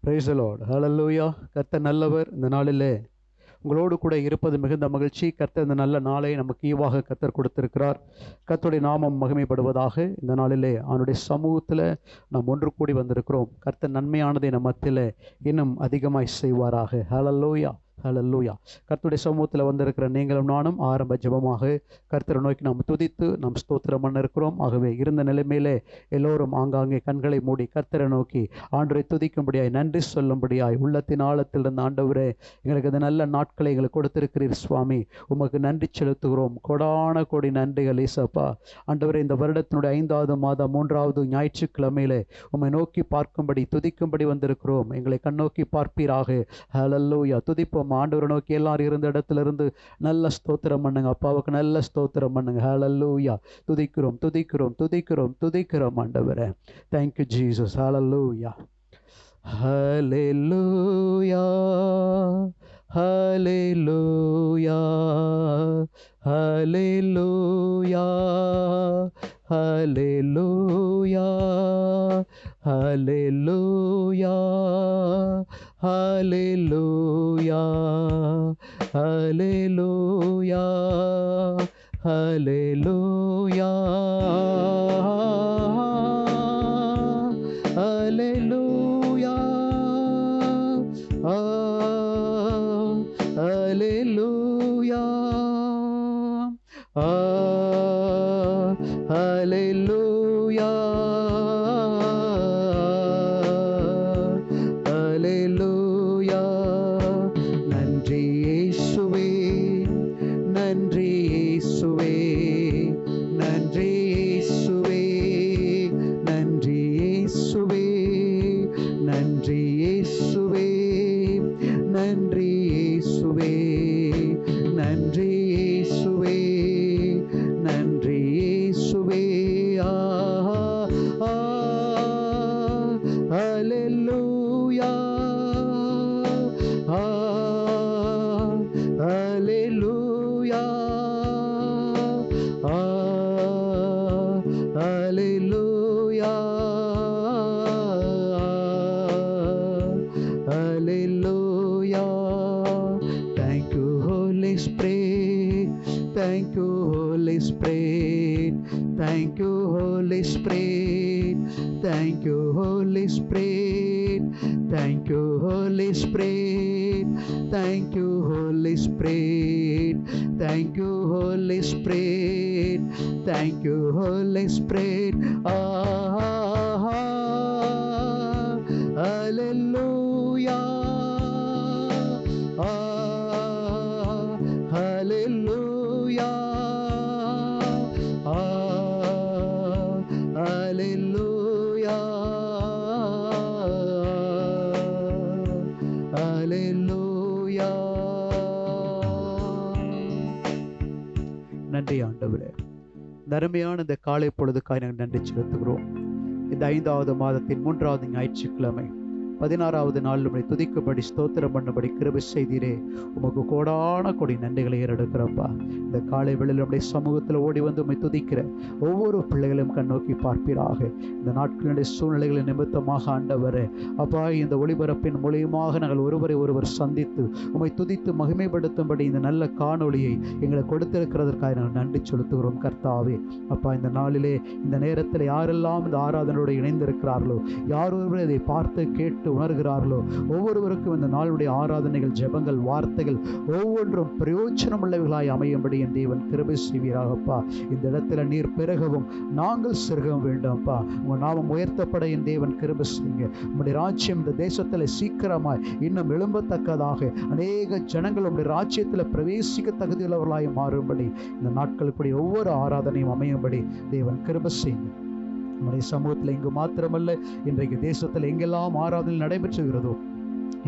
Price the Lord. Hallelujah. கர்த்தர் நல்லவர். இந்த நாளிலே உங்களோடு கூட இருப்பது மிகுந்த மகிழ்ச்சி. கர்த்தர் இந்த நல்ல நாளை நமக்கு ஈவாக கர்த்தர் கொடுத்திருக்கிறார். கர்த்தருடைய நாமம் மகிமைப்படுவதாக. இந்த நாளிலே அவனுடைய சமூகத்தில் நாம் ஒன்று கூடி வந்திருக்கிறோம். கர்த்தர் நன்மையானதை நம் மத்தியில் இன்னும் அதிகமாய் செய்வாராக. ஹல்லேலூயா, ஹல்லேலூயா. கர்த்தருடைய சமூகத்தில் வந்திருக்கிற நீங்களும் நானும் ஆரம்ப ஜெபமாக கர்த்தரை நோக்கி நாம் துதித்து நாம் ஸ்தோத்திரம் பண்ண இருக்கிறோம். ஆகவே இருந்த நிலைமையிலே எல்லோரும் ஆங்காங்கே கண்களை மூடி கர்த்தரை நோக்கி ஆண்டவரை துதிக்கும்படியாய், நன்றி சொல்லும்படியாய், உள்ளத்தின் ஆழத்தில் இருந்த ஆண்டவரே, எங்களுக்கு இந்த நல்ல நாட்களை எங்களுக்கு கொடுத்திருக்கிறீர் சுவாமி, உமக்கு நன்றி செலுத்துகிறோம். கொடான கோடி நன்றிகள் ஏசப்பா. ஆண்டவரே, இந்த வருடத்தினுடைய 5வது மாதம் 3வது ஞாயிற்றுக்கிழமையிலே உம்மை நோக்கி பார்க்கும்படி துதிக்கும்படி வந்திருக்கிறோம். எங்களை கண்ணோக்கி பார்ப்பீராக. ஹல்லேலூயா. துதிப்போம். ஆண்டவரை நோக்கி எல்லாரும் இருந்த இடத்துல இருந்து நல்ல ஸ்தோத்திரம் பண்ணுங்க. அப்பாவுக்கு நல்ல ஸ்தோத்திரம் பண்ணுங்க. ஹல்லேலூயா. துதிக்கிறோம், துதிக்கிறோம், துதிக்கிறோம், துதிக்கிறோம் ஆண்டவரே. Thank you Jesus. Hallelujah, hallelujah, hallelujah, hallelujah, hallelujah, hallelujah, hallelujah, hallelujah, hallelujah, hallelujah, hallelujah, hallelujah, hallelujah. நன்றி இயேசுவே, நன்றி இயேசுவே, நன்றி இயேசுவே, நன்றி இயேசுவே, நன்றி இயேசுவே, நன்றி இயேசுவே, நன்றி இயேசுவே, நன்றி இயேசுவே. ஹல்லேலூயா, hallelujah, hallelujah, hallelujah. Thank you Holy Spirit, thank you Holy Spirit, thank you Holy Spirit, thank you Holy Spirit, thank you Holy Spirit, thank you Holy Spirit, thank you Holy Spirit, thank you Holy Spirit. Hallelujah, hallelujah, hallelujah, hallelujah. நன்றி ஆண்டவரே. நன்மையான இந்த காலை பொழுதுக்காய் நாங்கள் நன்றி செலுத்துகிறோம். இந்த 5வது மாதத்தின் 3வது ஞாயிற்றுக்கிழமை 16வது நாள் உம்மை துதிக்கும்படி ஸ்தோத்திரம் பண்ணும்படி கிருபை செய்தீரே. உமக்கு கோடான கொடி நன்றிகளை ஏறெடுக்கிறப்பா. இந்த காலை வேளையில் நம்முடைய சமூகத்தில் ஓடி வந்து உம்மை துதிக்கிற ஒவ்வொரு பிள்ளைகளும் கண்ணோக்கி பார்ப்பீராக. இந்த நாட்களுடைய சூழ்நிலைகளை நிமித்தமாக ஆண்டவரே, அப்பா, இந்த ஒளிபரப்பின் மூலியமாக நாங்கள் ஒருவரை ஒருவர் சந்தித்து உம்மை துதித்து மகிமைப்படுத்தும்படி இந்த நல்ல காணொளியை எங்களை கொடுத்திருக்கிறதற்காக நாங்கள் நன்றி செலுத்துகிறோம் கர்த்தாவே. அப்பா, இந்த நாளிலே இந்த நேரத்தில் யாரெல்லாம் இந்த ஆராதனையோடு இணைந்திருக்கிறார்களோ, யார் ஒருவர் இதை பார்த்து கேட்டு உணர்கிறார்களோ, ஒவ்வொருவருக்கும் இந்த நாளுடைய ஆராதனைகள், ஜெபங்கள், வார்த்தைகள் ஒவ்வொன்றும் பிரயோஜனம் உள்ளவைகளாய் அமையும்படி என் தேவன் கிருபை செய்வீராகப்பா. இந்த இடத்துல நீர் பெருகவும் நாங்கள் சிறுகவும் வேண்டும்ப்பா. உங்கள் நாமம் உயர்த்தப்பட என் தேவன் கிருபை செய்யுங்க. உங்களுடைய ராஜ்யம் இந்த தேசத்தில் சீக்கிரமாய் இன்னும் எழும்பத்தக்கதாக அநேக ஜனங்கள் உங்களுடைய ராஜ்யத்தில் பிரவேசிக்க தகுதியுள்ளவர்களாய் மாறும்படி இந்த நாட்களுக்குடைய ஒவ்வொரு ஆராதனையும் அமையும்படி தேவன் கிருபை செய்யுங்க. நம்முடைய சமூகத்தில் இங்கு மாத்திரமல்ல, இன்றைக்கு தேசத்தில் எங்கெல்லாம் ஆராதனை நடைபெற்றுகிறதோ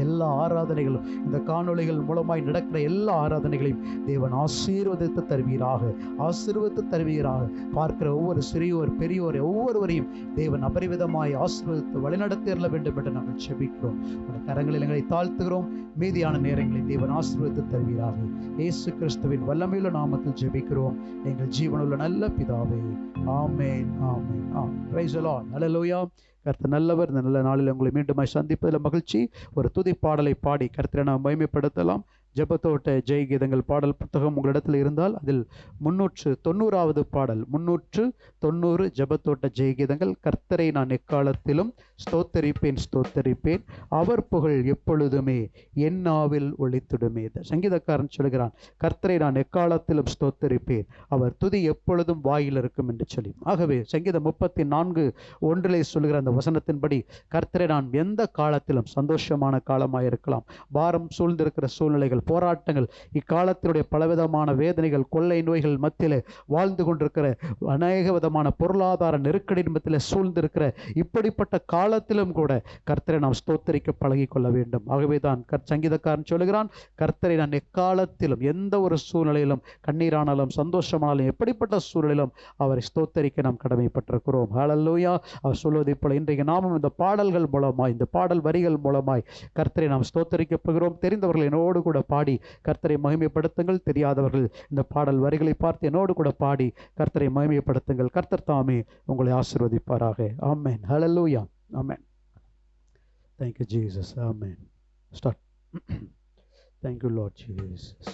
எல்லா ஆராதனைகளும், இந்த காணொளிகள் மூலமாய் நடக்கிற எல்லா ஆராதனைகளையும் தேவன் ஆசீர்வதித்து தருவீராக, ஆசீர்வதித்து தருவீராக. பார்க்கிற ஒவ்வொரு சிறியோர் பெரியோர் ஒவ்வொருவரையும் தேவன் அபரிவிதமாய் ஆசீர்வதித்து வழிநடத்திட வேண்டும் என்று நாங்கள் செபிக்கிறோம். உங்கள் கரங்களில் எங்களை தாழ்த்துகிறோம். மீதியான நேரங்களை தேவன் ஆசீர்வதித்து தருவீராக. இயேசு கிறிஸ்துவின் வல்லமையுள்ள நாமத்தில் ஜெபிக்கிறோம் எங்கள் ஜீவனுள்ள நல்ல பிதாவே. Amen, amen, amen. Praise the Lord. Hallelujah. கர்த்தர் நல்லவர். இந்த நல்ல நாளில் உங்களை மீண்டுமாய் சந்திப்பதில் மகிழ்ச்சி. ஒரு துதி பாடலை பாடி கர்த்தரை நாம் மகிமைப்படுத்தலாம். ஜெபத்தோட்ட ஜெய் கீதங்கள் பாடல் புத்தகம் உங்களிடத்தில் இருந்தால் அதில் 390வது பாடல், 390 ஜெபத்தோட்ட ஜெய் கீதங்கள். கர்த்தரை நான் எக்காலத்திலும் ஸ்தோத்தரிப்பேன் ஸ்தோத்தரிப்பேன், அவர் புகழ் எப்பொழுதுமே என் நாவில் ஒலித்திடுமே. சங்கீதக்காரன் சொல்கிறான், கர்த்தரை நான் எக்காலத்திலும் ஸ்தோத்தரிப்பேன், அவர் துதி எப்பொழுதும் வாயில் இருக்கும் என்று சொல்லி. ஆகவே சங்கீதம் 34:1 சொல்கிற அந்த வசனத்தின்படி கர்த்தரை நான் எந்த காலத்திலும், சந்தோஷமான காலமாயிருக்கலாம், பாரம் சூழ்ந்திருக்கிற சூழ்நிலைகள், போராட்டங்கள், இக்காலத்தினுடைய பலவிதமான வேதனைகள், கொள்ளை நோய்கள் மத்தியில் வாழ்ந்து கொண்டிருக்கிற, அநேக விதமான பொருளாதார நெருக்கடி மத்தியில் சூழ்ந்திருக்கிற இப்படிப்பட்ட காலத்திலும் கூட கர்த்தரை நாம் ஸ்தோத்தரிக்க பழகி கொள்ள வேண்டும். ஆகவே தான் சங்கீதக்காரன் சொல்லுகிறான், கர்த்தரை நான் எக்காலத்திலும், எந்த ஒரு சூழ்நிலையிலும், கண்ணீரானாலும் சந்தோஷமானாலும் எப்படிப்பட்ட சூழ்நிலையிலும் அவரை ஸ்தோத்தரிக்க நாம் கடமைப்பட்டிருக்கிறோம். ஹல்லேலூயா. அவர் சொல்வதை போல இன்றைக்கு நாமும் இந்த பாடல்கள் மூலமாய், இந்த பாடல் வரிகள் மூலமாய் கர்த்தரை நாம் ஸ்தோத்தரிக்க போகிறோம். தெரிந்தவர்கள் என்னோடு கூட பாடி கர்த்தரை மகிமைப்படுத்துங்கள். தெரியாதவர்கள் இந்த பாடல் வரிகளை பார்த்து என்னோடு கூட பாடி கர்த்தரை மகிமைப்படுத்துங்கள். கர்த்தர் தாமே உங்களை ஆசீர்வதிப்பாராக. ஆமென். ஹல்லேலூயா. ஆமென். Thank you Jesus. Amen. Start. Thank you Lord Jesus.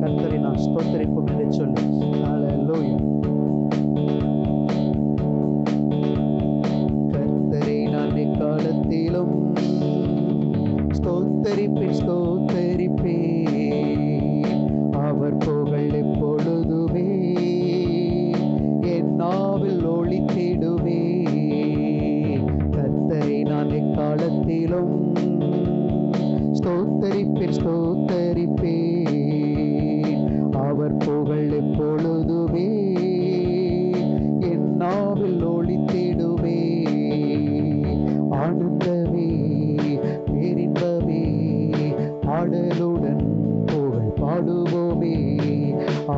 கர்த்தரை நான் ஸ்தோத்தரிப்போம் என்று சொல்லி. ஹல்லேலூயா. கர்த்தரை நான் எக்காலத்திலும் ஸ்தோத்தரிப்பேன் ஸ்தோத்தரிப்பேன், அவர் புகழ் எப்பொழுதுமே என் நாவில் ஒலித்திடுமே. கர்த்தரை நான் எக்காலத்திலும் ஸ்தோத்தரிப்பேன் ஸ்தோத்தரிப்பேன், அவர் புகழ் எப்பொழுதுமே என் நாவில் ஒலித்திடுமே. ஆனந்தமே பேரின்பமே ஆடலுடன் புகழ் பாடுவோமே.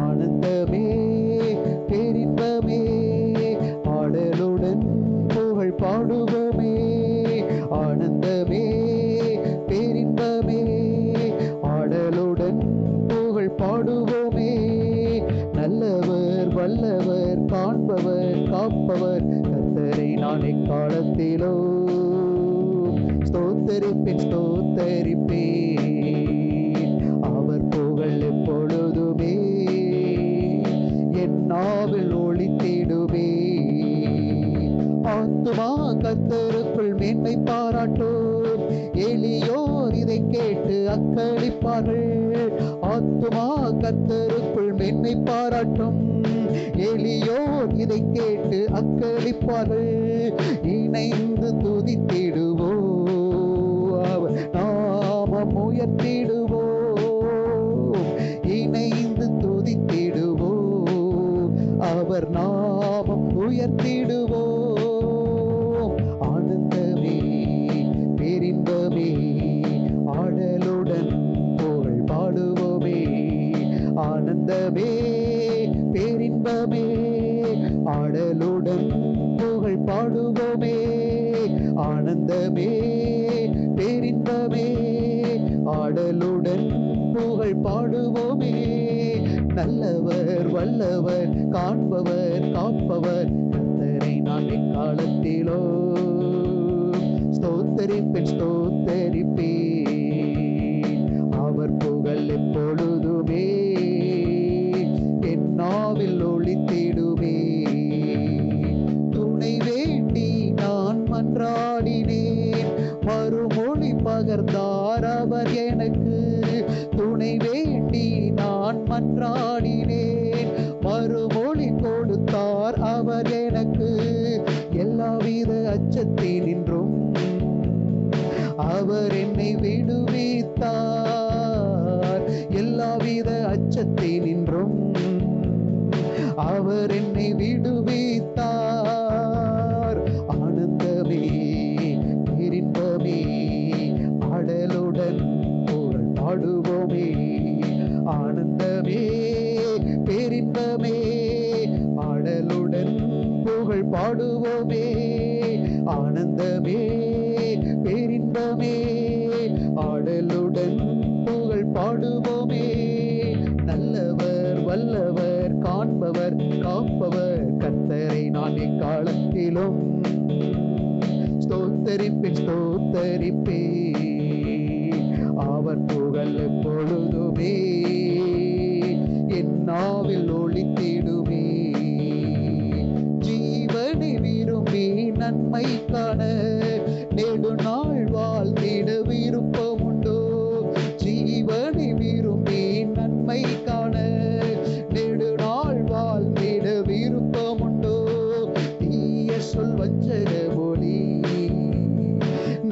ஆனந்தமே பேரின்பமே ஆடலுடன் புகழ் பாடுவோமே. ஆனந்தமே பேரின்பமே ஆடலுடன் புகழ் பாடுவோமே. நல்லவர் வல்லவர் காண்பவர் காப்பவர், கர்த்தரை நான் எக்காலத்திலோ ஸ்தோத்தரிப்பேன் ஸ்தோத்தரிப்பேன், அவர் புகழ் எப்பொழுதுமே என் நாவில் ஒலித்திடுமே. ஆத்துமா கர்த்தருக்குள் மேன்மை பாராட்டும், எளியோர் இதை கேட்டு அக்களிப்பார்கள். ஆத்துமா கர்த்தருக்குள் மேன்மை பாராட்டும், எளியோர் இதை கேட்டு அக்களிப்பார்கள். இணைந்து துதித்திடுவோம், அவர் நாமம் உயர்த்திடுவோம். இணைந்து துதித்திடுவோம், அவர் நாமம் உயர்த்திடுவோம். ஆனந்தமே பேரின்பமே ஆடலுடன் புகழ் பாடுவோமே. ஆனந்தமே பேரின்பமே ஆடலுடன் புகழ் பாடுவோமே. ஆனந்தமே பேரின்பமே ஆடலுடன் புகழ் பாடுவோமே. நல்லவர் வல்லவர் காண்பவர் காப்பவர், கர்த்தரை நான் எக்காலத்திலோ ஸ்தோத்தரிப்பேன் ஸ்தோத்தரிப்பேன், அவர் புகழ் எப்பொழுதுமே என் நாவில் ஒலித்திடுமே. துணை வேண்டி நான் மன்றாடினேன், மறுமொழி பகர்ந்தார் அவர் எனக்கு. துணை வேண்டி நான் மன்றாடினேன், மறுமொழி கொடுத்தார் அவர் எனக்கு. எல்லாவித அச்சத்தினின்றும் அவர் என்னை விடுவித்தார். எல்லாவித அச்சத்தினின்றும் அவர் என்னை விடுவித்தார். ஆனந்தமே பேரின்பமே ஆடலுடன் புகழ் பாடுவோமே. ஆனந்தமே பேரின்பமே ஆடலுடன் புகழ் பாடுவோமே. ஆனந்தமே பேரின்பமே நாவில் ஒளித்திடுமே. ஜீவனை விரும்பி நன்மை காண நெடுநாள் வாழ்ந்திட விருப்பமுண்டோ? ஜீவனை விரும்பி நன்மை காண நெடுநாள் வாழ்ந்திட விருப்பமுண்டோ? தீய சொல் வஞ்சக மொழி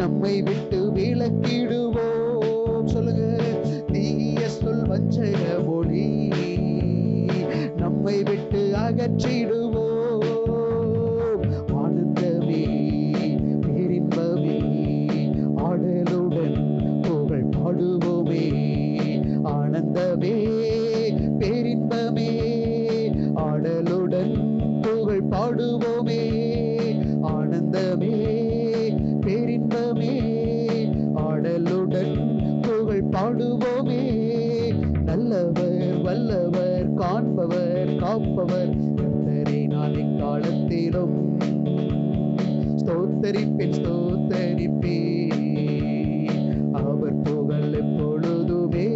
நம்மை விட்டு விலக்கிடுவோம். சொல்லுங்க, தீய சொல் வஞ்சக மொழி நம்மை விட்டு அகற்றிடுவோம். ஆனந்தமே பேரின்பமே ஆடலுடன் புகழ் பாடுவோமே. ஆனந்தமே பேரின்பமே ஆடலுடன் புகழ் பாடுவோமே. ஆனந்தமே பேரின்பமே ஆடலுடன் புகழ் பாடுவோமே. நல்லவர் வல்லவர் காண்பவர் காப்பவர் கர்த்தரை நான் எக்காலத்திலும் ஸ்தோத்தரிப்பேன் ஸ்தோத்தரிப்பேன். அவர் புகழ் எப்பொழுதுமே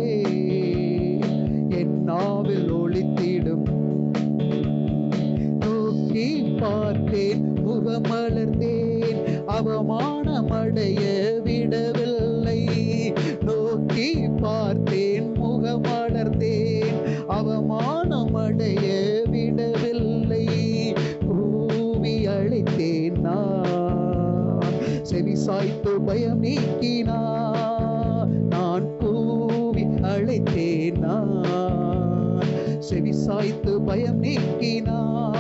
என் நாவில் ஒளித்திடும். நோக்கி பார்த்தேன் முகமலர்ந்தேன் அவமானமடைய விடவில்லை. நோக்கி பார்த்தேன் முகமலர்ந்தேன் அவமானமடைய விடவில்லை. கூவி அழைத்தேன் நான் செவிசாய்த்து பயம் நீக்கினான். நான் கூவி அழைத்தேன் நான் செவிசாய்த்து பயம் நீக்கினான்.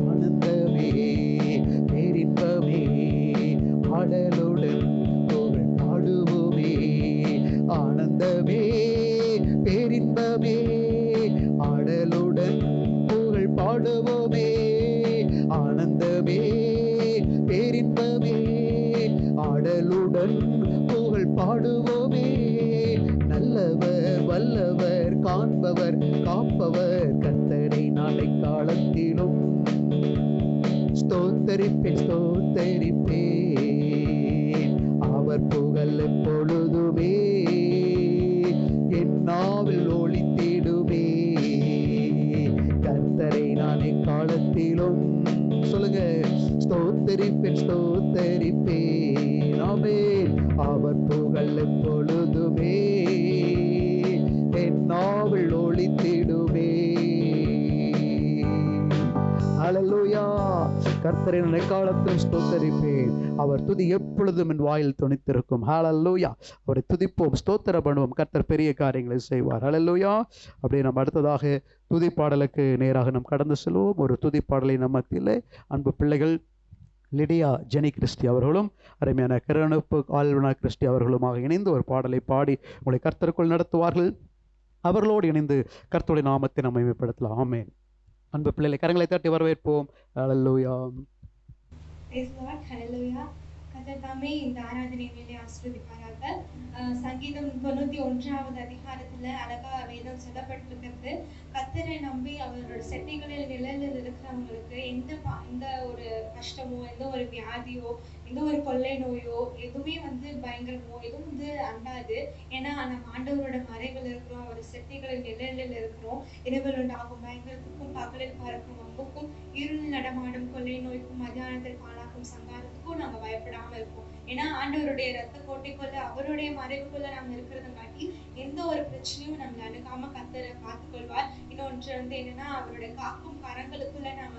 ஆனந்தமே பேரின்பமே ஆடலுடன் புகழ் பாடுவோமே. ஆனந்தமே பேரின்பமே ஆடலுடன் புகழ் பாடுவோமே. ஆனந்தமே பேரின்பமே ஆடலுடன் புகழ் பாடுவோமே. நல்லவர் வல்லவர் காண்பவர் காப்பவர் கர்த்தரை நாளை காலத்திலும் ஸ்தோத்தரிப்பேன் ஸ்தோத்தரிப்பேன். அவர் புகழ் எப்பொழுதுமே என் நாவில் ஒளித்திடுமே. கர்த்தரை நான் எக்காலத்திலும் சொல்லுங்க ஸ்தோத்தரிப்பேன் ஸ்தோத்தரிப்பேன். ஆமென். அவர் புகழ் எப்பொழுதுமே என் நாவில் ஒளித்திடுமே. ஹல்லேலூயா. கர்த்தரை நான் எக்காலத்திலும் ஸ்தோத்தரிப்பேன். அவர் துதி எப்பொழுதும் என் வாயில் துணித்திருக்கும். ஹல்லேலூயா. அவரை துதிப்போம், ஸ்தோத்திரம் பண்ணுவோம். கர்த்தர் பெரிய காரியங்களை செய்வார். ஹல்லேலூயா. அப்படியே நம்ம அடுத்ததாக துதி பாடலுக்கு நேராக நாம் கடந்து செல்வோம். ஒரு துதி பாடலை நம்ம மத்தியிலே அன்பு பிள்ளைகள் லிடியா ஜெனி கிறிஸ்டி அவர்களும் அருமையான கிரணப்பு ஆல்வனா கிறிஸ்டி அவர்களுமாக இணைந்து ஒரு பாடலை பாடி உங்களை கர்த்தருக்குள் நடத்துவார்கள். அவர்களோடு இணைந்து கர்த்தருடைய நாமத்தை நாம் மகிமைப்படுத்தலாம். ஆமென். அன்பு பிள்ளைகளை கரங்களை தட்டி வரவேற்போம். ஹல்லேலூயா. Praise God. Hallelujah. கர்த்தர் தாமே இந்த ஆராதனை வேலை ஆசீர்வதிப்பாராக. சங்கீதம் 91வது அதிகாரத்துல அழகா வேதம் சொல்லப்பட்டிருக்கிறது. கர்த்தரை நம்பி அவரோட செட்டைகளில் நிழலில் இருக்கிறவங்களுக்கு எந்த ஒரு கஷ்டமோ எந்த ஒரு வியாதியோ எந்த ஒரு கொள்ளை நோயோ எதுவுமே பயங்கரமோ எதுவும் அண்டாது. ஏன்னா நம்ம ஆண்டவரோட மறைவில் இருக்கிறோம், அவர் செட்டைகளில் நிழலில் இருக்கிறோம். இரவில் உண்டாகும் பயங்கரத்துக்கும் பகலில் பறக்கும் அம்புக்கும் இருள் நடமாடும் கொள்ளை நோய்க்கும் மத்தியானத்தில் காணாக்கும் சங்காரத்துக்கும் நாங்க பயப்படாம இருப்போம். ஏன்னா ஆண்டவருடைய ரத்த கோட்டைக்குள்ள அவருடைய மறைவுக்குள்ள நாம இருக்கிறதுங்காட்டி எந்த ஒரு பிரச்சனையும் நம்மளை அணுகாம கர்த்தரை பார்த்துக்கொள்வார். இன்னொன்று என்னன்னா அவருடைய காக்கும் கரங்களுக்குள்ள நாம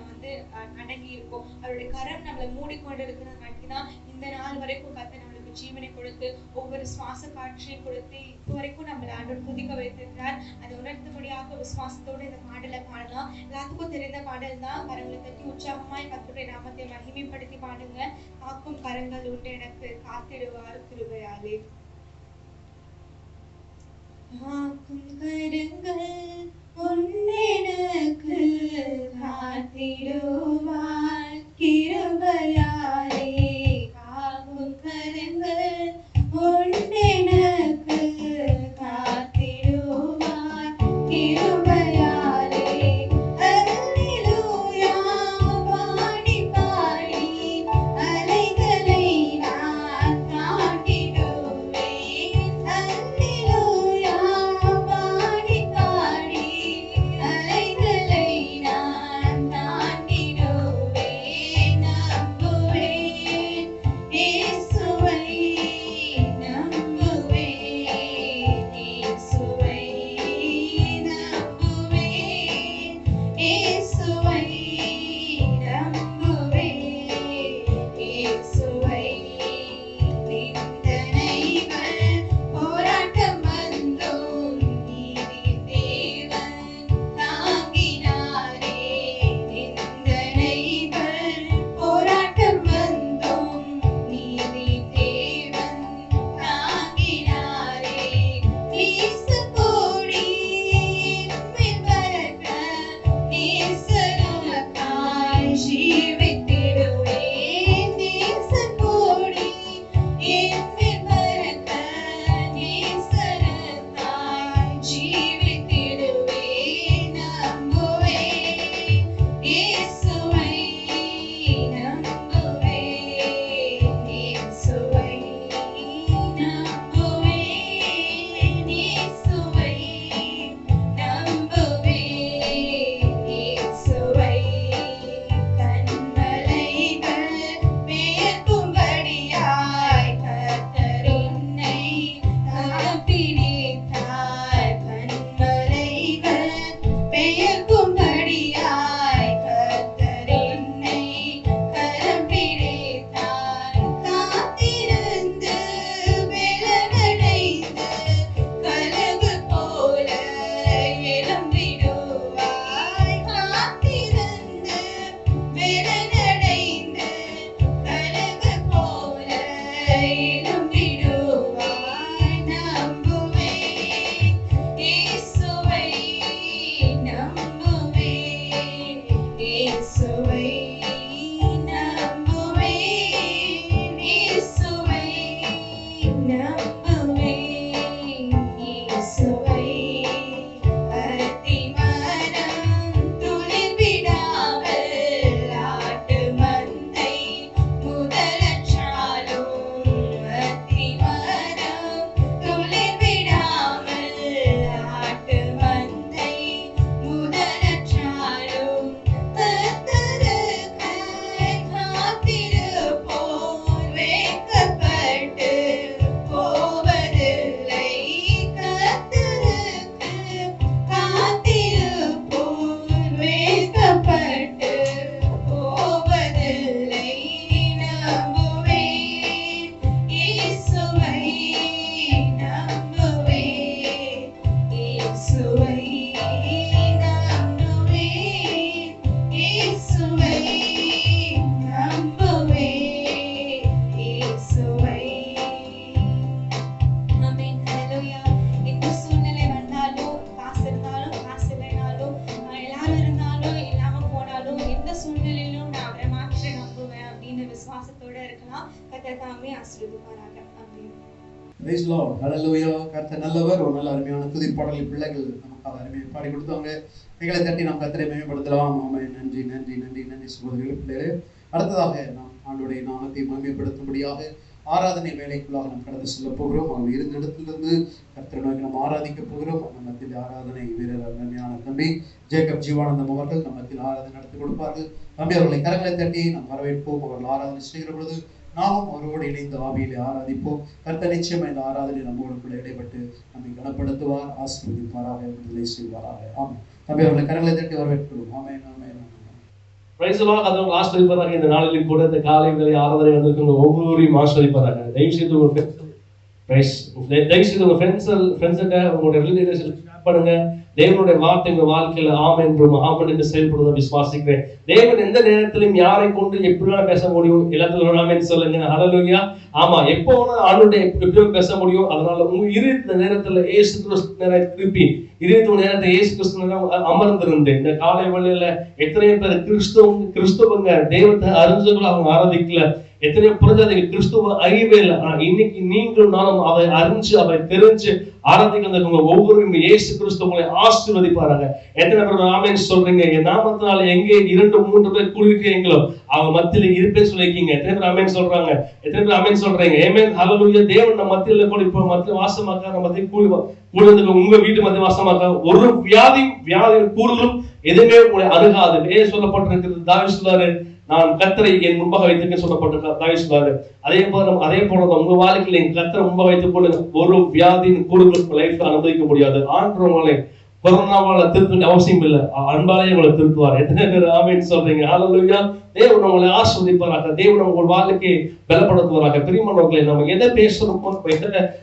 அடங்கி இருக்கோம். அவருடைய கரம் நம்மளை மூடிக்கொண்டு இருக்கிறதுங்காட்டி தான் இந்த நாள் வரைக்கும் கர்த்தர் நம்மளுக்கு ஜீவனை கொடுத்து ஒவ்வொரு சுவாச காற்றையும் கொடுத்து இப்போ வரைக்கும் நம்மளை ஆண்டவர் துதிக்க வைத்திருக்கிறார். அதை உணர்த்தபடியாக விசுவாசத்தோடு இந்த பாடலை பாடலாம். எல்லாத்துக்கும் தெரிந்த பாடல் தான். கரங்களை தட்டி உற்சாகமாய் கர்த்தருடைய நாமத்தை மகிமைப்படுத்தி பாடுங்க. காக்கும் கரங்கள் உண்டு எனக்கு காத்திடுவார் கிருபையாலே. காக்கும் கரங்கள் உன்னெனக்கு காத்திடுவார் கிருபையாலே. காக்கும் கரங்கள் உன்னெனக்கு காத்திடுவார் கிருபையாலே. அல்லேலூயா பாடி பாடி அலைகளை நான் தாண்டிடுவேன். அல்லேலூயா பாடி பாடி ஆசீர்வதிப்பாராக. ஆமென். Praise the Lord. Hallelujah. கர்த்தர் நல்லவர். ஒரு நல்ல அருமையான துதிப்பாடலை பிள்ளைகள் நமக்காக அருமையை பாடி கொடுத்தாங்க. கைகளை தட்டி நாம் கர்த்தரை மகிமைப்படுத்தலாம். ஆமென். நன்றி நன்றி நன்றி நன்றி சகோதரர்களே பிள்ளைகளே. அடுத்ததாக நாம் ஆண்டவருடைய நாமத்தை மகிமைப்படுத்தும்படியாக ஆராதனை வேலைக்குள்ளாக நாம் கடந்து செல்ல போகிறோம். அவங்க இருந்த இடத்திலிருந்து கர்த்தரை நோக்கி நாம் ஆராதிக்க போகிறோம். நம்ம மத்தியில் ஆராதனை வீரர் அருமையான தம்பி ஜேக்கப் ஜீவானந்தம் அவர்கள் நம்ம மத்தியில் ஆராதனை நடத்தி கொடுப்பார்கள். தம்பி அவர்களை கரங்களை தட்டி நாம் வரவேற்போம். அவர்கள் ஆராதனை செய்கிற பொழுது நாமும் அவரோடு இணைந்து ஆவியிலே ஆராதிப்போம். கர்த்தர் நிச்சயமா இந்த ஆராதனை நம்மோடு கூட இடைப்பட்டு நம்மை கனப்படுத்துவார், ஆசீர்வதிப்பாராக, விடுதலை செய்வாராக. ஆமென். தம்பி அவர்களை கரங்களை தட்டி வரவேற்கிறோம். Amen amen. Praise the Lord. அதனால ஆசீர்வதிப்பாராக. இந்த நாளிலும் கூட இந்த காலை வேளை ஆராதனை வந்திருக்கிற ஒவ்வொருவரையும் ஆசீர்வதிப்பாராக. தயவு செய்து உங்க ஃப்ரெண்ட்ஸ்கிட்ட உங்களுடைய ரிலேட்டிவ்ஸ் ஷேர் பண்ணுங்க. தேவனுடைய வார்த்தை உங்க வாழ்க்கையில ஆமென் என்றும் ஆமென் என்று செயல்படுவதை விசுவாசிக்கிறேன். தேவன் எந்த நேரத்திலும் யாரை கொண்டு எப்படிலாம் பேச முடியும், எல்லாத்திலும் ஆமென் சொல்லுங்க. ஹல்லேலூயா. ஆமா, எப்போ ஆண்டவருடைய எப்படியும் பேச முடியும். அதனால உங்க இருந்த நேரத்துல இயேசு கிறிஸ்து நேரம் திருப்பி இருபத்தி நேரத்தை இயேசு கிறிஸ்து அமர்ந்திருந்து இந்த காலை வேளையில எத்தனையோ பேர் கிறிஸ்துவங்க தெய்வத்தை அறிஞ்சவர்கள் அவங்க ஆராதிக்கல. எத்தனையோ புரிஞ்சாதீங்க கிறிஸ்துவ அறிவே இல்லை. ஆனா இன்னைக்கு நீங்களும் நானும் அதை அறிஞ்சு அதை தெரிஞ்சு ஆராதிக்க ஒவ்வொரு இயேசு கிறிஸ்து உங்களை ஆசீர்வதிப்பாராங்க. எத்தனை பேர் ஆமென் சொல்றீங்க? என் நாமத்தினால எங்கே 2-3 பேர் கூடியிருக்கீங்களோ அவங்க மத்தியில இருப்பேன்னு சொல்லிருக்கீங்க. எத்தனை பேர் ஆமென் சொல்றாங்க? எத்தனை பேர் ஆமென் சொல்றீங்க? ஆமென். ஹல்லேலூயா. தேவன் நம்ம மத்தியில கூட இப்போ மத்திய வாசமாக்க நம்ம மத்திய கூடுதல் உங்க வீட்டு மத்திய வாசமாக்க ஒரு வியாதி கூறுதலும் எதுவுமே உங்களை அணுகாது. சொல்லப்பட்டிருக்கிறது. தாவீது சொல்றாரு, நான் கர்த்தரை என் முன்பாக வைத்திருக்கேன் சொல்லப்பட்டிருக்க. தாவீது சொல்றாரு. அதே போல உங்க வாழ்க்கையில என் கர்த்தரை முன்பாக வைத்துக் கொண்டு ஒரு வியாதியின் கூறுகள் லைஃப்ல அனுபவிக்க முடியாது. ஆண்டவங்களை கொரோனாவால திருத்த அவசியம் இல்லை, அன்பாலே உங்களை திருத்துவார். எத்தனை பேர் ஆமென் சொல்றீங்க? ஹல்லேலூயா. தேவன் உங்களை ஆசீர்வதிப்பாராக. தேவன் உங்கள் வாழ்க்கையை பலப்படுத்துவாராக. பிரியமானவர்களே, நம்ம எதை பேசுறோமோ,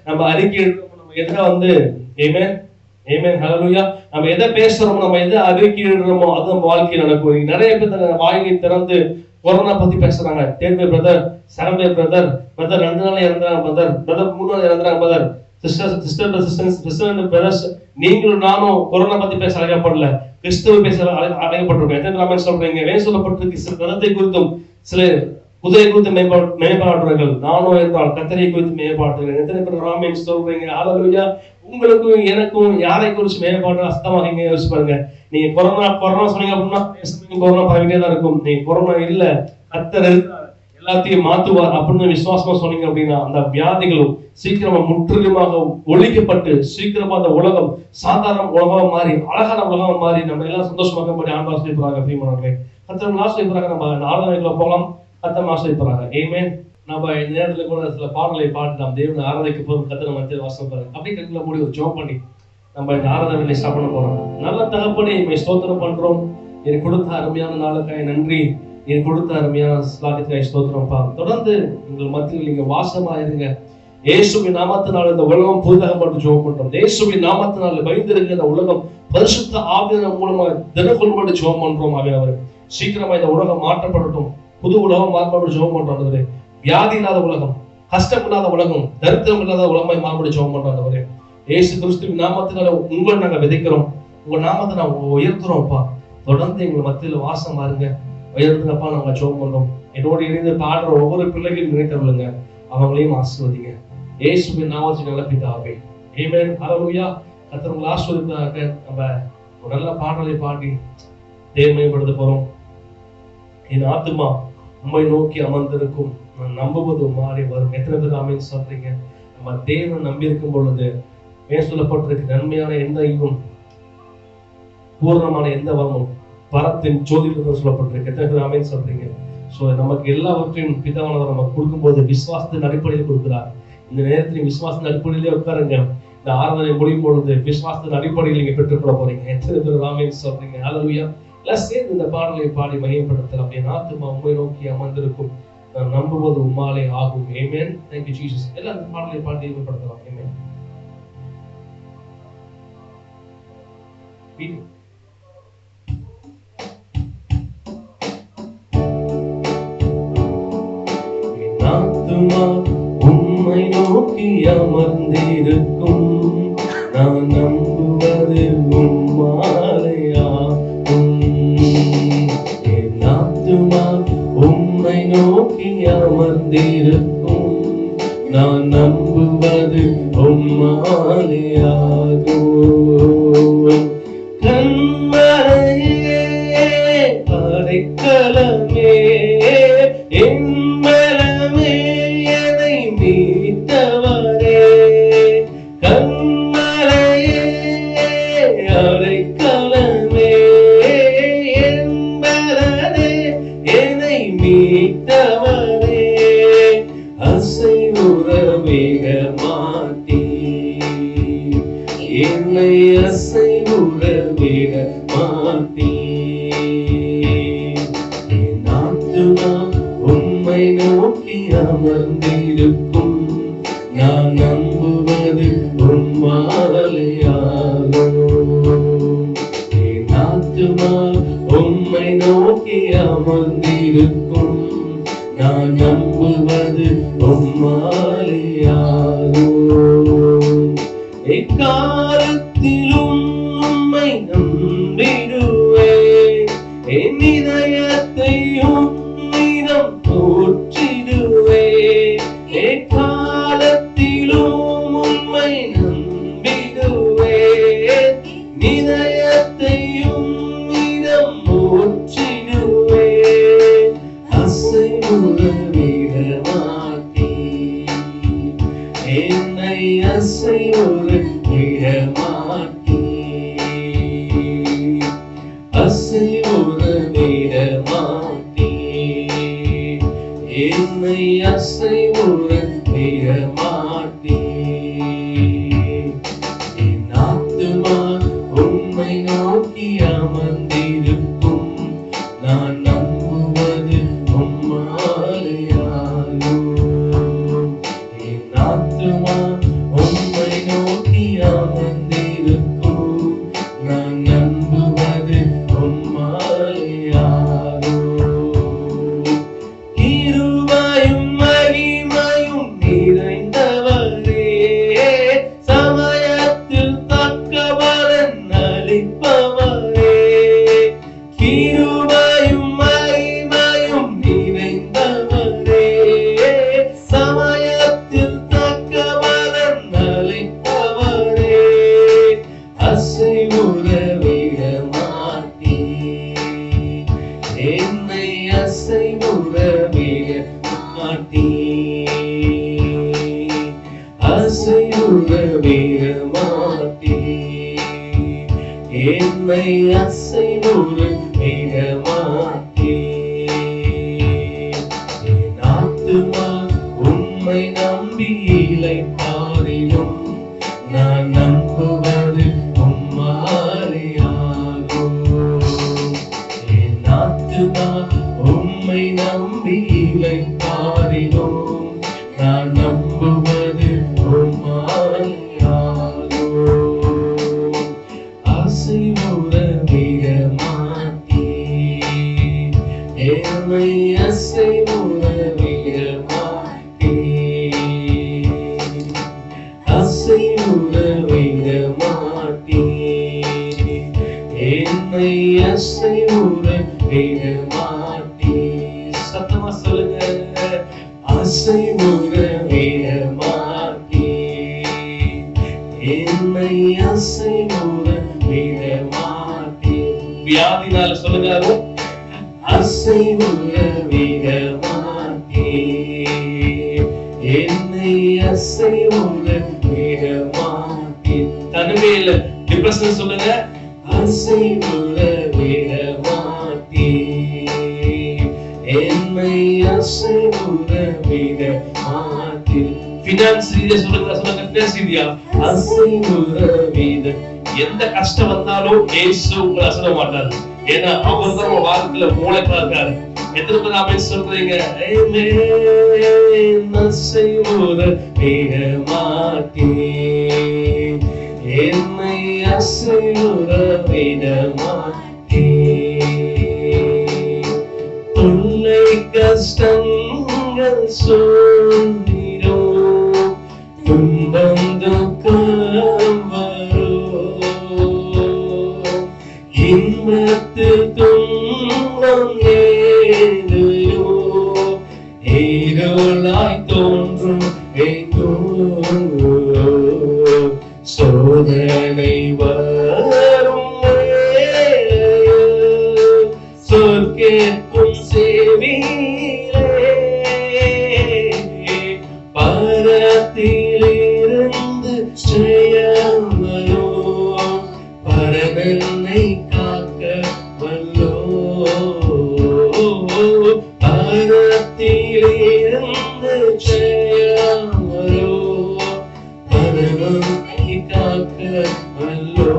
நம்ம அறிக்கை நம்ம எதை ஆமென் ஆமென் ஹல்லேலூயா. நம்ம எதை பேசுறோமோ, நம்ம எதை அறிக்கையிடுறோமோ அது நம்ம வாழ்க்கையில் நடக்கும். நிறைய பேர் வாயை திறந்து கொரோனா பத்தி பேசுறாங்க. தேர்வே பிரதர், சரவே பிரதர், 2 நாள் இறந்தாங்க பிரதர், 3 நாள் இறந்தாங்க பிரதர், சிஸ்டர் பிரதர்ஸ். நீங்களும் நானும் கொரோனா பத்தி பேச அழைக்கப்படல, கிறிஸ்துவ பேச அழைக்கப்பட்டிருக்கோம். எத்தனை ஆமென் சொல்றீங்க? வேறு சொல்லப்பட்டிருக்கு சில மதத்தை குறித்தும் சில குதிரை குறித்து மேம்பாடுறார்கள். நானும் என்றால் கத்தரை குறித்து மேம்பாடுகிறேன். எத்தனை பேர் ஆமென் சொல்றீங்க? ஹல்லேலூயா. உங்களுக்கும் எனக்கும் யாரை குறிச்சு மேம்பாடு அஸ்தமாக யோசிச்சு பாருங்க. நீங்க கொரோனா சொன்னீங்க அப்படின்னா கொரோனா பரவிட்டே தான் இருக்கும். நீங்க கொரோனா இல்ல, கர்த்தர் எல்லாத்தையும் மாத்துவார் அப்படின்னு விசுவாசமா சொன்னீங்க அப்படின்னா அந்த வியாதிகளும் சீக்கிரமா முற்றிலுமாக ஒழிக்கப்பட்டு சீக்கிரமா அந்த உலகம் சாதாரண உலகமா மாறி அழகான உலகமா மாறி நம்ம எல்லாம் சந்தோஷமாக படி ஆண்டு ஆசிரியப்பாங்க. பிரியமானவர்களே, கர்த்தர் ஆசிரியப்பாங்க. நம்ம ஆராதனைக்குள்ள போகலாம். கர்த்தர் ஆசிரியப்பாங்க. ஆமென். நம்ம இந்த நேரத்துல கூட சில பாடலை பாடி நாம் தேவனை ஆராதிக்க போறோம். கர்த்தர் மத்தியில் வாசம் பாருங்க. அப்படி கண்களை மூடி ஒரு ஜெபம் பண்ணி நம்ம இந்த ஆராதனையை ஸ்டார்ட் பண்ண போறோம். நல்ல தகப்பனே, ஸ்தோத்திரம் பண்றோம். எனக்கு கொடுத்த அருமையான நாளுக்காய் நன்றி. எனக்கு கொடுத்த அருமையான ஸ்லாகத்துக்காய் ஸ்தோத்திரம்ப்பா. தொடர்ந்து உங்கள் மத்தியில் நீங்க வாசமா இருங்க. இயேசுவின் நாமத்தினால் இந்த உலகம் புதுதாகப்பட்டு ஜெபம் பண்றோம். இயேசுவின் நாமத்தினால் பயந்திருக்கிற இந்த உலகம் பரிசுத்த ஆவியானவர் மூலமா தினக்கொள்பட்டு ஜெபம் பண்றோம். ஆவியானவர் சீக்கிரமா இந்த உலகம் மாற்றப்படட்டும். புது உலகம் மாற்றப்பட்டு ஜெபம் பண்றோம். வியாதி இல்லாத உலகம், கஷ்டம் இல்லாத உலகம், தரித்திரம் இல்லாத உலகமாய் மாறுபடி ஜெபம் பண்றோம். இயேசு கிறிஸ்துவின் நாமத்தினால உங்களை நாங்க விதைக்கிறோம். உங்க நாமத்தை நாங்க உயர்த்துறோம்ப்பா. தொடர்ந்து எங்களை மத்தியில வாசம் பாருங்க. உயர்த்துங்கப்பா. நாங்க ஜெபம் பண்றோம். என்னோட இணைந்து பாடுற ஒவ்வொரு பிள்ளைகளையும் நினைத்தவளுங்க, அவங்களையும் ஆசீர்வதிங்க. இயேசுவின் நாமத்தில் நல்ல பிதாவே. ஆமென். ஹல்லேலூயா. கர்த்தர் உங்களை ஆசீர்வதிப்பாராக. நம்ம ஒரு நல்ல பாடலை பாடி தேவமைப்படுத்த போறோம். என் ஆத்துமா உம்மை நோக்கி அமர்ந்திருக்கும், நான் நம்புவது மாறி வரும். எத்தனை பேர் ஆமென் சொல்றீங்க? நம்ம தேவன் நம்பி இருக்கும் பொழுது சொல்லப்பட்டிருக்கு, நன்மையான எந்த ஈவும் பூர்ணமான எந்த வரமும் பரத்தின் ஜோதிடம் சொல்லப்பட்டிருக்கு. எத்தனை பேர் ஆமென் சொல்றீங்க? சோ நமக்கு எல்லாவற்றையும் பிதாவானவர் நமக்கு கொடுக்கும்போது விசுவாசத்தின் அடிப்படையில் கொடுக்கிறார். இந்த நேரத்தில் விசுவாசத்தின் அடிப்படையிலே உட்காருங்க. இந்த ஆராதனை முடியும் பொழுது விசுவாசத்தின் அடிப்படையில் நீங்க பெற்றுக்கொள்ள போறீங்க. எத்தனை பேர் ஆமென் சொல்றீங்க? ஹல்லேலூயா. எல்லாம் சேர்ந்து இந்த பாடலை பாடி மகிமைப்படுத்தலாம். என் ஆத்துமா உம்மை நோக்கி அமர்ந்திருக்கும், நான் நம்புவது உம்மாலே ஆகும். ஆமென். Thank you Jesus. எல்லாம் இந்த பாடலை பாடி மகிமைப்படுத்தலாம். ஆமென். என் ஆத்துமா உம்மை நோக்கி அமர்ந்திருக்கும், நான் நம்புவது உம்மாலே ஆகும். என் ஆத்துமா உம்மை நோக்கி அமர்ந்திருக்கும், நான் நம்புவது உம்மாலேயாகும். கண்மலையே அடைக்கலமே என் பலமே என்னை மீட்டவரே. கண்மலையே அடைக்கலமே என் பலமே என்னை மீட்டவரே. அசைவுற மிக மாட்டீர், என்னை அசைவுற மிக மாட்டீர். என் ஆத்துமா உம்மை நோக்கி அமர்ந்திருக்கும், நான் நம்புவது உம்மாலேயாகும். என் ஆத்துமா உம்மை நோக்கி அமர்ந்திருக்கும், நான் நம்புவது உம்மாலேயாகும். எக்காலத்திலும் உம்மை நம்பிடுவேன், என் இதயத்தை உம்மிடம் போற்றிடுவேன். எக்காலத்திலும் உம்மை நம்பிடுவேன், இதயத்தை உம்மிடம் போற்றிடுவேன். அசைவுற விட மாட்டீர், என்னை அசைவுற விட மாட்டீர். அசைவுற விட மாட்டீர், என்னை அசைவுற விட மாட்டீர். என் ஆத்துமா உம்மை நோக்கி அமர்ந்திருக்கும், நான் நம்புவது உம்மாலேயாகும். என் ஆத்துமா உம்மை நோக்கி அமர்ந்திருக்கும், நான் நம்புவது உம்மாலேயாகும். கிருபையும் மகிமையும் நிறைந்தவரே, சமயத்தில் தக்க பலன் அளிப்பவரே. கிருபையும் மகிமையும் நிறைந்தவரே, சமயத்தில் தக்க பலன் அளிப்பவரே. அசைவுற விட மாட்டீர், என்னை அசைவுற விட மாட்டீர். அசைவுற விட மாட்டீர், என்னை அசைவுற விட மாட்டீர். என் ஆத்துமா உம்மை நம்பி இளைப்பாறினும், நான் நம்புவது உம்மாலேயாகும். என் ஆத்துமா உம்மை நம்பி இளைப்பாறினும், நான் நம்புவது உம்மாலேயாகும். அசைவுற விட மாட்டீர், என்னை அசைவுற விட மாட்டீர். அசைவுற விட மாட்டீர், என்னை அசைவுற விட மாட்டீர். சத்தமா சொல்லுங்க. அசைவுற விட மாட்டீர், என்னை அசைவுற விட மாட்டீர். வியாதினால சொல்லுங்க. அசைவுற விட மாட்டீர், என்னை அசைவுற விட மாட்டீர். தனிமையில டிப்ரெஷன் சொல்லுங்க. அசைவுற விட மாட்டீர், என்னை அசைவுற விட மாட்டீர். ஃபினான்ஸ் ரீதியா சொல்லுங்க. ஃபினான்ஸ் ரீதியா அசைவுற விட. எந்த கஷ்டம் வந்தாலும் இயேசு உங்களை அசைட மாட்டாரு. ஏன்னா அவர் தான் உங்க வாழ்க்கையில மூளைப்பா இருக்காரு. எத்தனை பேர் ஆமென் சொல்றீங்க? ஆமென். அசைவுற விட மாட்டீர், என்னை அசைவுற விட மாட்டீர். தொல்லை கஷ்டங்கள் சூழ்ந்திடும், துன்பம் துக்கம் வரும், இன்பத்து துன்பம் ஏதையோ இருளாய் தோன்றும் என் சோதனை வரும் வேளையில் சொற்கேட்கும் செவியிலே பரத்திலிருந்து ஜெயம் வரும். பரமென்னை காக்க வல்லோ, பரத்திலிருந்து ஜெயம் வரும். பரமென்னை காக்க வல்லோ,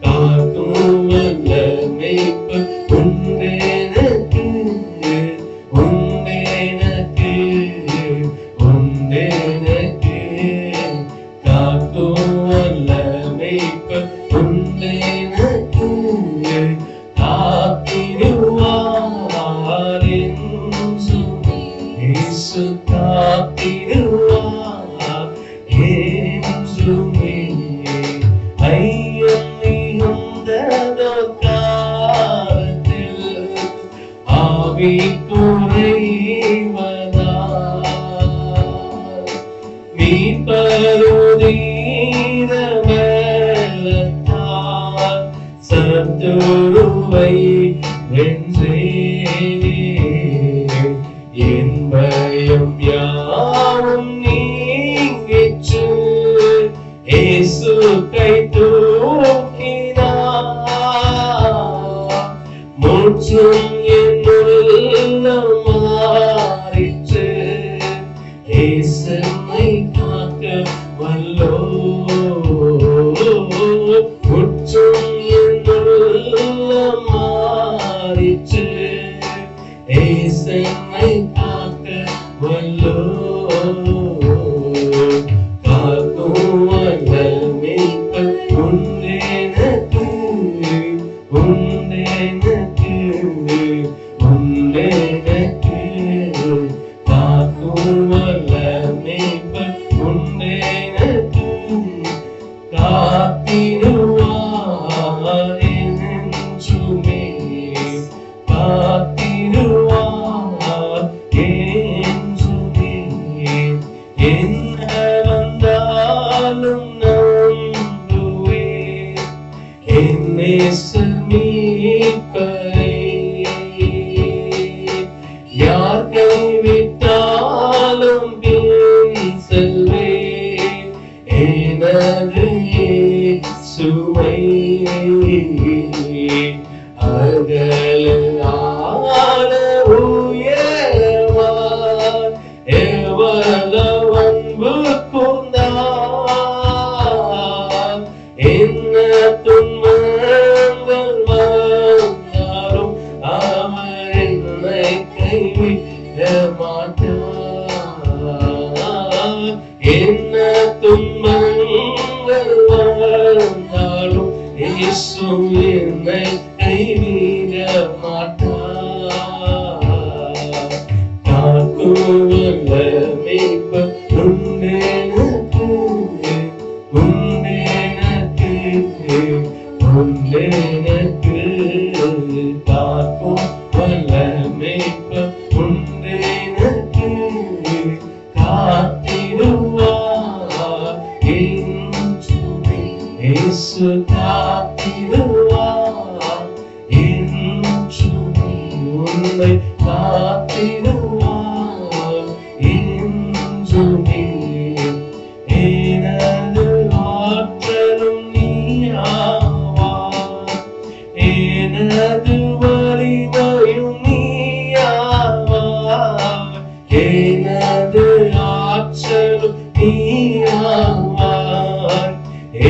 காக்கும் வல்ல மேய்ப்பர் உண்டெனக்கு, உண்டெனக்கு, உண்டெனக்கு. காக்கும் வல்ல மேய்ப்பர் உண்டெனக்கு, காத்திடுவார் என்றுமே. இயேசு காத்திடுவார் என்றுமே. ஐயம் மிகுந்ததோர் காலத்தில் ஆவி குறைவதால் மீட்பருதீர வெள்ளத்தால் சத்துருவை வென்றே. என் பயம் யாவும் நீங்கிற்று, இயேசு கை தூக்கினார். முற்றும் என் உள்ளம் மாறிற்று, இயேசுவை காக்க வல்லோ. முற்றும் என் உள்ளம் மாறிற்று, இயேசுவை காக்க வல்லோ. காக்கும் வல்ல மேய்ப்பர் உண்டெனக்கு, உண்டெனக்கு, உண்டெனக்கு. காக்கும் வல்ல மேய்ப்பர் உண்டெனக்கு, காத்திடுவார் என்றுமே. காத்திடுவார் என்றுமே. என்ன வந்தாலும் நம்புவேன் என் நேசர் மீட்பரை. யார் கைவிட்டாலும் பின் செல்வேன் எனது இயேசுவை. அகலான உயரமாய் எவ்வளவு அன்பு கூர்ந்தார். என்ன துன்பங்கள் வந்தாலும் அவர் என்னை கைவிட மாட்டார். என்ன துன்பங்கள் வந்தாலும் இயேசு என்னை கைவிட மாட்டார். காக்கும் வல்ல மேய்ப்பர் உண்டெனக்கு, உண்டெனக்கு, உண்டெனக்கு. காக்கும் வல்ல மேய்ப்பர் உண்டெனக்கு, காத்திடுவார் என்றுமே. இயேசு காத்திடுவார் என்றுமே. உன்னை காத்திடுவார் என்றுமே. எனது ஆற்றலும் நீயாவார், எனது வலிமையும் நீயாவார். எனது ஆற்றலும் நீயாவார்,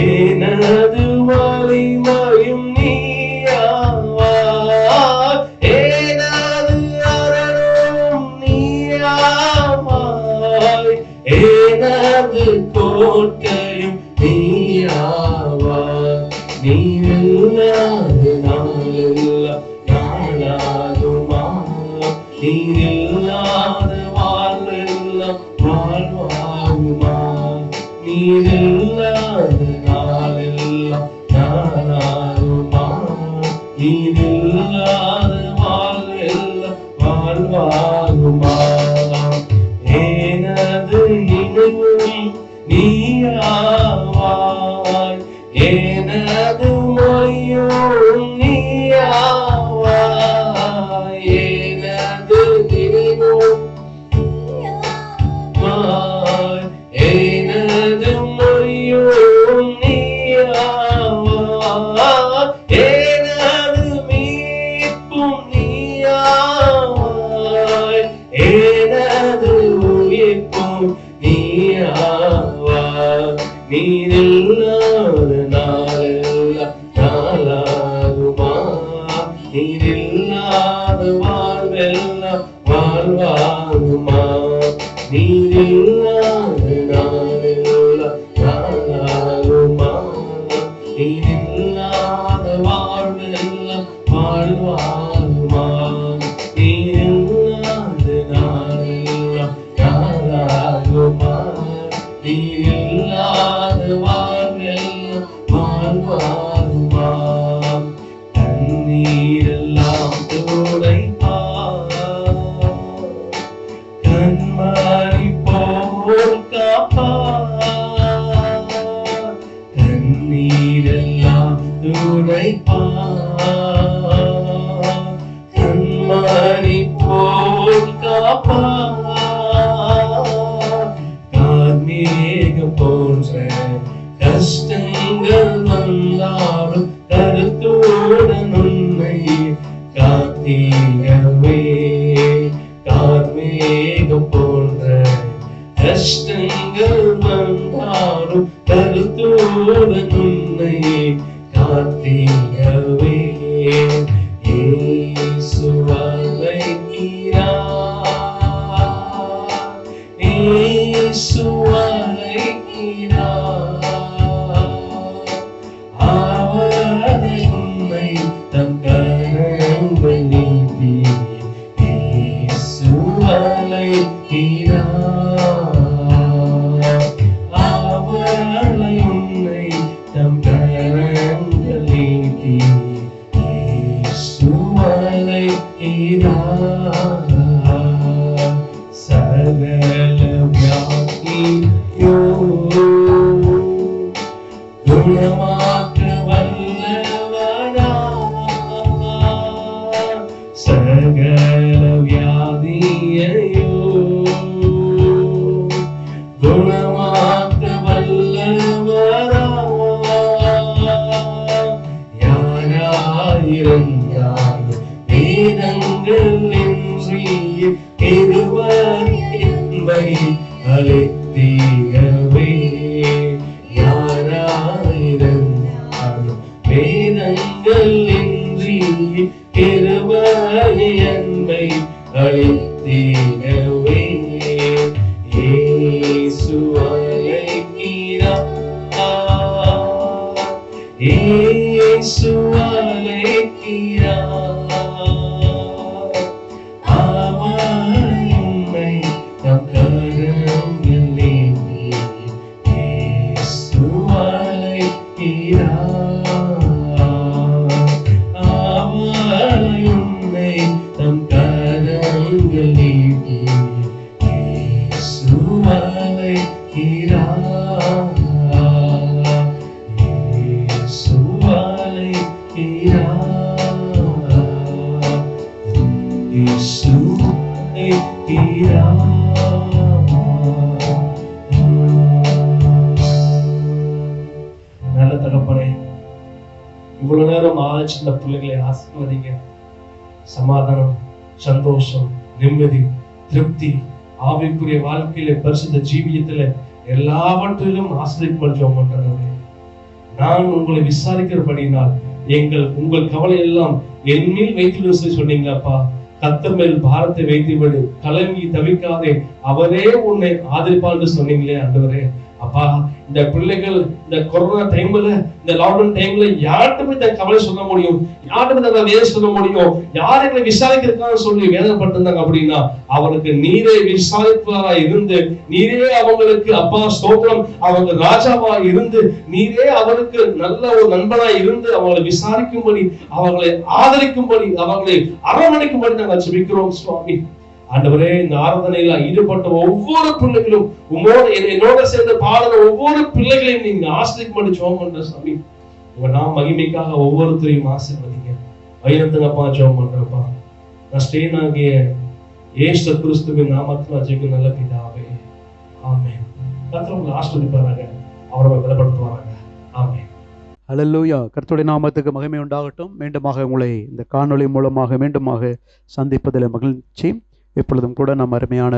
எனது வலிமையும் நீயாவார். எனது அரணம் நீயாவாய், எனது கோட்டையும் நீயாவார். நீரில்லாத நாளெல்லாம் நாளாகுமா, நீரில்லாத வாழ்வெல்லாம் வாழ்வாகுமா. நீரில்லாத நாளெல்லாம் நாளாகுமா, நீரில்லாத வாழ்வெல்லாம் வாழ்வாகுமா. எனது நினைவும் நீயாவாய், எனது மொழியும் நீயாவாய், எனது நினைவும் நீயாவாய், எனது மொழியும் நீயாவாய், எனது மீட்பும் நீயாவாய், எனது உயிர்ப்பும் நீயாவாய். நீரில்லாத நாளெல்லாம் நாளாகுமா, நீரில்லாத வாழ்வெல்லாம் வாழ்வாகுமா, நீரில்லாத நாளெல்லாம் நாளாகுமா, நீரில்லாத வாழ்வெல்லாம் வாழ்வாகுமா, நீரில்லாத நாளெல்லாம் நாளாகுமா, நீரில்லாத வாழ்வெல்லாம் வாழ்வாகுமா. தண்ணீரெல்லாம் துடைப்பார், கண்மணி போல் காப்பார், தண்ணீரெல்லாம் துடைப்பார், கண்மணி போல் காப்பார். கார்மேகம் போன்ற கஷ்டங்கள் வந்தாலும் கருத்துடன் உன்னை காத்தீரவே, கார்மேகம் போன்ற கஷ்டங்கள் வந்தாலும் கருத்துடன் உன்னை காத்தீரவே. இயேசு அழைக்கிறார், இயேசு அழைக்கிறார், அவரை உன்னை தம் கரங்கள் நீட்டி இயேசு அழைக்கிறார், அவரை உன்னை தம் கரங்கள் நீட்டி இயேசு அழைக்கிறார். சகல வியாதியோ குணமாக்க வல்லவரா, சகல வியாதியையோ குணமாக்க வல்லவரா, யாராயிருந்தாலும் வேதங்கள் இன்றி இருவர் என்பை அழைத்தீரவே, யாராயிருந்தாலும் வேதங்கள் இன்றி இருவர் என்பை அழைத்தீரவே. இயேசு அழைக்கிறார், இயேசு அழைக்கிறார், அவரை உன்னை தம் கரங்கள் நீட்டி இயேசு அழைக்கிறார், அவரை உன்னை தம் கரங்கள் நீட்டி இயேசு அழைக்கிறார், இயேசு அழைக்கிறார், இயேசு அழைக்கிறார். நல்ல தகப்பனே, இவ்வளவு நேரம் ஆராய்ச்சி இந்த பிள்ளைகளை ஆசீர்வதிங்க. சமாதானம், சந்தோஷம், நிம்மதி, திருப்தி, ஆவிக்குரிய வாழ்க்கையில பரிசுத்த ஜீவியத்துல எல்லாவற்றிலும் ஆசிரியப்பட ஜெபம் பண்றேன். நான் உங்களை விசாரிக்கிறபடினால் உங்கள் கவலை எல்லாம் என் மேல் வைத்து சொன்னீங்கப்பா. கர்த்தர் மேல் பாரத்தை வைத்து விடு, கலங்கி தவிக்காதே, அவரே உன்னை ஆதரிப்பான்னு சொன்னீங்களே ஆண்டவரே. அப்பா, இந்த பிள்ளைகள் இந்த கொரோனா டைம்ல, இந்த லாக்டவுன் டைம்ல யார்கிட்ட போய் இந்த கவலை சொல்ல முடியும்? யார்கிட்ட போய் வேலை சொல்ல முடியும்? யார் எங்களை விசாரிக்கிறதுக்கான்னு சொல்லி வேதனைப்பட்டிருந்தாங்க அப்படின்னா, அவருக்கு நீரே விசாரிப்பவரா இருந்து, நீரே அவங்களுக்கு அப்பா ஸ்தோத்திரம், அவங்க ராஜாவா இருந்து, நீரே அவருக்கு நல்ல ஒரு நண்பனா இருந்து அவங்களை விசாரிக்கும்படி, அவங்களை ஆதரிக்கும்படி, அவங்களை அரவணைக்கும்படி நாங்கள் ஜெபிக்கிறோம் சுவாமி. ஆண்டவரே, இந்த ஆராதனையில ஈடுபட்ட ஒவ்வொரு பிள்ளைகளும் உங்களோட என்னோட சேர்ந்து பாடுற ஒவ்வொரு பிள்ளைகளையும் நீங்க ஆசிரியப்படி ஜெபம் பண்ற சாமி. உங்க நாம் மகிமைக்காக ஒவ்வொருத்தரையும் ஆசீர்வதிங்க. வழிநடத்துங்கப்பா. ஜெபம் பண்றப்பா. நஷ்டேனாகிய இயேசு கிறிஸ்துவின் நாமத்தில் ஜெபிக்கும் நல்ல பிதாவே, ஆமென். கர்த்தர் உங்களை ஆசீர்வதிப்பாராக, அவரை பலப்படுத்துவாராக. ஆமென். அல்லேலூயா. கர்த்தருடைய நாமத்துக்கு மகிமை உண்டாகட்டும். மீண்டுமாக உங்களை இந்த காணொளி மூலமாக மீண்டுமாக சந்திப்பதில் மகிழ்ச்சி. இப்பொழுதும் கூட நம் அருமையான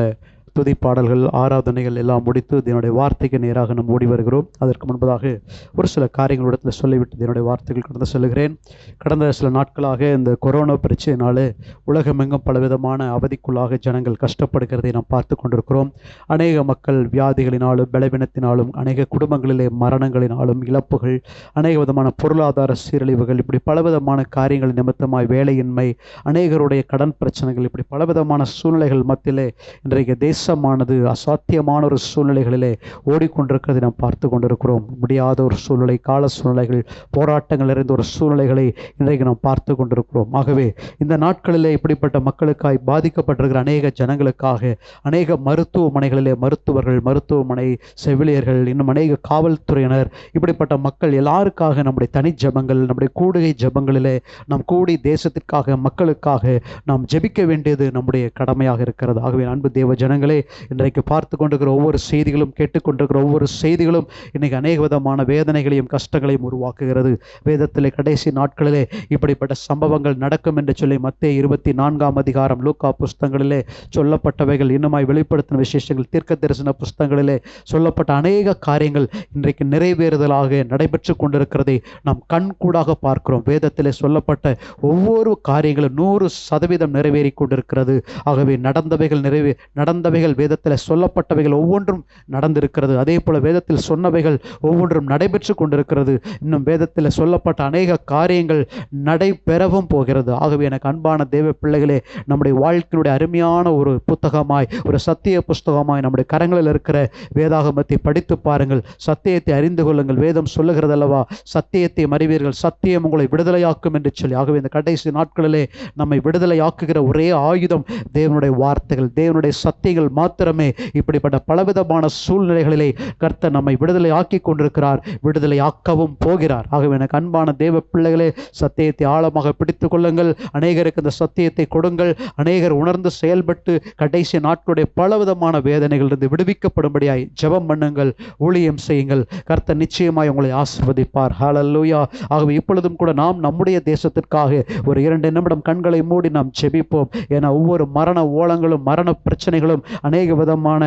துதி பாடல்கள், ஆராதனைகள் எல்லாம் முடித்து இதனுடைய வார்த்தைக்கு நேராக நாம் ஓடி வருகிறோம். அதற்கு முன்பதாக ஒரு சில காரியங்களிடத்தில் சொல்லிவிட்டு இதனுடைய வார்த்தைகள் கடந்து செல்கிறேன். கடந்த சில நாட்களாக இந்த கொரோனா பிரச்சனையினாலே உலகமெங்கும் பலவிதமான அவதிக்குள்ளாக ஜனங்கள் கஷ்டப்படுகிறதை நாம் பார்த்து கொண்டிருக்கிறோம். அநேக மக்கள் வியாதிகளினாலும் பலவீனத்தினாலும், அநேக குடும்பங்களிலே மரணங்களினாலும், இழப்புகள், அநேக விதமான பொருளாதார சீரழிவுகள், இப்படி பலவிதமான காரியங்கள் நிமித்தமாய் வேலையின்மை, அநேகருடைய கடன் பிரச்சனைகள், இப்படி பலவிதமான சூழ்நிலைகள் மத்தியிலே இன்றைக்கு தேசமானது அசாத்தியமான ஒரு சூழ்நிலைகளிலே ஓடிக்கொண்டிருக்கிறதை நாம் பார்த்து கொண்டிருக்கிறோம். முடியாத ஒரு சூழ்நிலை, கால சூழ்நிலைகள், போராட்டங்கள் நிறைந்த ஒரு சூழ்நிலைகளை இன்றைக்கு நாம் பார்த்து கொண்டிருக்கிறோம். ஆகவே இந்த நாட்களிலே இப்படிப்பட்ட மக்களுக்காய் பாதிக்கப்பட்டிருக்கிற அநேக ஜனங்களுக்காக அநேக மருத்துவமனைகளிலே மருத்துவர்கள், மருத்துவமனை செவிலியர்கள், இன்னும் அநேக காவல்துறையினர், இப்படிப்பட்ட மக்கள் எல்லாருக்காக நம்முடைய தனி ஜெபங்கள், நம்முடைய கூடுகை ஜெபங்களிலே நாம் கூடி தேசத்திற்காக, மக்களுக்காக நாம் ஜெபிக்க வேண்டியது நம்முடைய கடமையாக இருக்கிறது. ஆகவே அன்பு தேவ ஜனங்களே, இன்றைக்கு பார்த்து கொண்டிருக்கிற ஒவ்வொரு செய்திகளும், கேட்டுக்கொண்டிருக்கிற ஒவ்வொரு செய்திகளும் இன்னைக்கு அநேக விதமான வேதனைகளையும் கஷ்டங்களையும் உருவாக்குகிறது. வேதத்திலே கடைசி நாட்களிலே இப்படிப்பட்ட சம்பவங்கள் நடக்கும் என்று சொல்லி மத்தேயு 24 லூக்கா புஸ்தகங்களிலே சொல்லப்பட்டவைகள், இன்னுமாய் வெளிப்படுத்தின விசேஷங்கள், தீர்க்க தரிசன புஸ்தகங்களிலே சொல்லப்பட்ட அநேக காரியங்கள் இன்றைக்கு நிறைவேறுதலாக நடைபெற்று கொண்டிருக்கிறதை நாம் கண்கூடாக பார்க்கிறோம். வேதத்திலே சொல்லப்பட்ட ஒவ்வொரு காரியங்களும் 100% நிறைவேறி கொண்டிருக்கிறது. ஆகவே நடந்தவைகள் வேதத்தில் சொல்லப்பட்டவைகள் ஒவ்வொன்றும் நடந்திருக்கிறது. அதே போல வேதத்தில் சொன்னவைகள் ஒவ்வொன்றும் நடைபெற்று கொண்டிருக்கிறது. இன்னும் வேதத்தில் சொல்லப்பட்ட அநேக காரியங்கள் நடைபெறவும் போகிறது. ஆகவே எனக்கு அன்பான தேவ பிள்ளைகளே, நம்முடைய வாழ்க்கையினுடைய அருமையான ஒரு புத்தகமாய், ஒரு சத்திய புஸ்தகமாய் நம்முடைய கரங்களில் இருக்கிற வேதாகமத்தை படித்து பாருங்கள். சத்தியத்தை அறிந்து கொள்ளுங்கள். வேதம் சொல்லுகிறது அல்லவா, சத்தியத்தை அறிவீர்கள், சத்தியம் உங்களை விடுதலையாக்கும் என்று சொல்லி. ஆகவே இந்த கடைசி நாட்களிலே நம்மை விடுதலையாக்குகிற ஒரே ஆயுதம் தேவனுடைய வார்த்தைகள், தேவனுடைய சத்தியங்கள் மாத்திரமே. இப்படிப்பட்ட பலவிதமான சூழ்நிலைகளிலே கர்த்தர் நம்மை விடுதலை ஆக்கி கொண்டிருக்கிறார், விடுதலை ஆக்கவும் போகிறார். ஆகவே எனக்கு அன்பான தேவ பிள்ளைகளே, சத்தியத்தை ஆழமாக பிடித்துக் கொள்ளுங்கள். அநேகருக்கு இந்த சத்தியத்தை கொடுங்கள். அநேகர் உணர்ந்து செயல்பட்டு கடைசி நாட்களுடைய பலவிதமான வேதனைகளிலிருந்து விடுவிக்கப்படும்படியாய் ஜெபம் பண்ணுங்கள், ஊழியம் செய்யுங்கள். கர்த்தர் நிச்சயமாய் உங்களை ஆசீர்வதிப்பார். ஹல்லேலூயா. ஆகவே இப்பொழுதும் கூட நாம் நம்முடைய தேசத்திற்காக ஒரு 2 நிமிடம் கண்களை மூடி நாம் ஜெபிப்போம். ஏன்னா ஒவ்வொரு மரண ஓலங்களும், மரண பிரச்சனைகளும், அநேக விதமான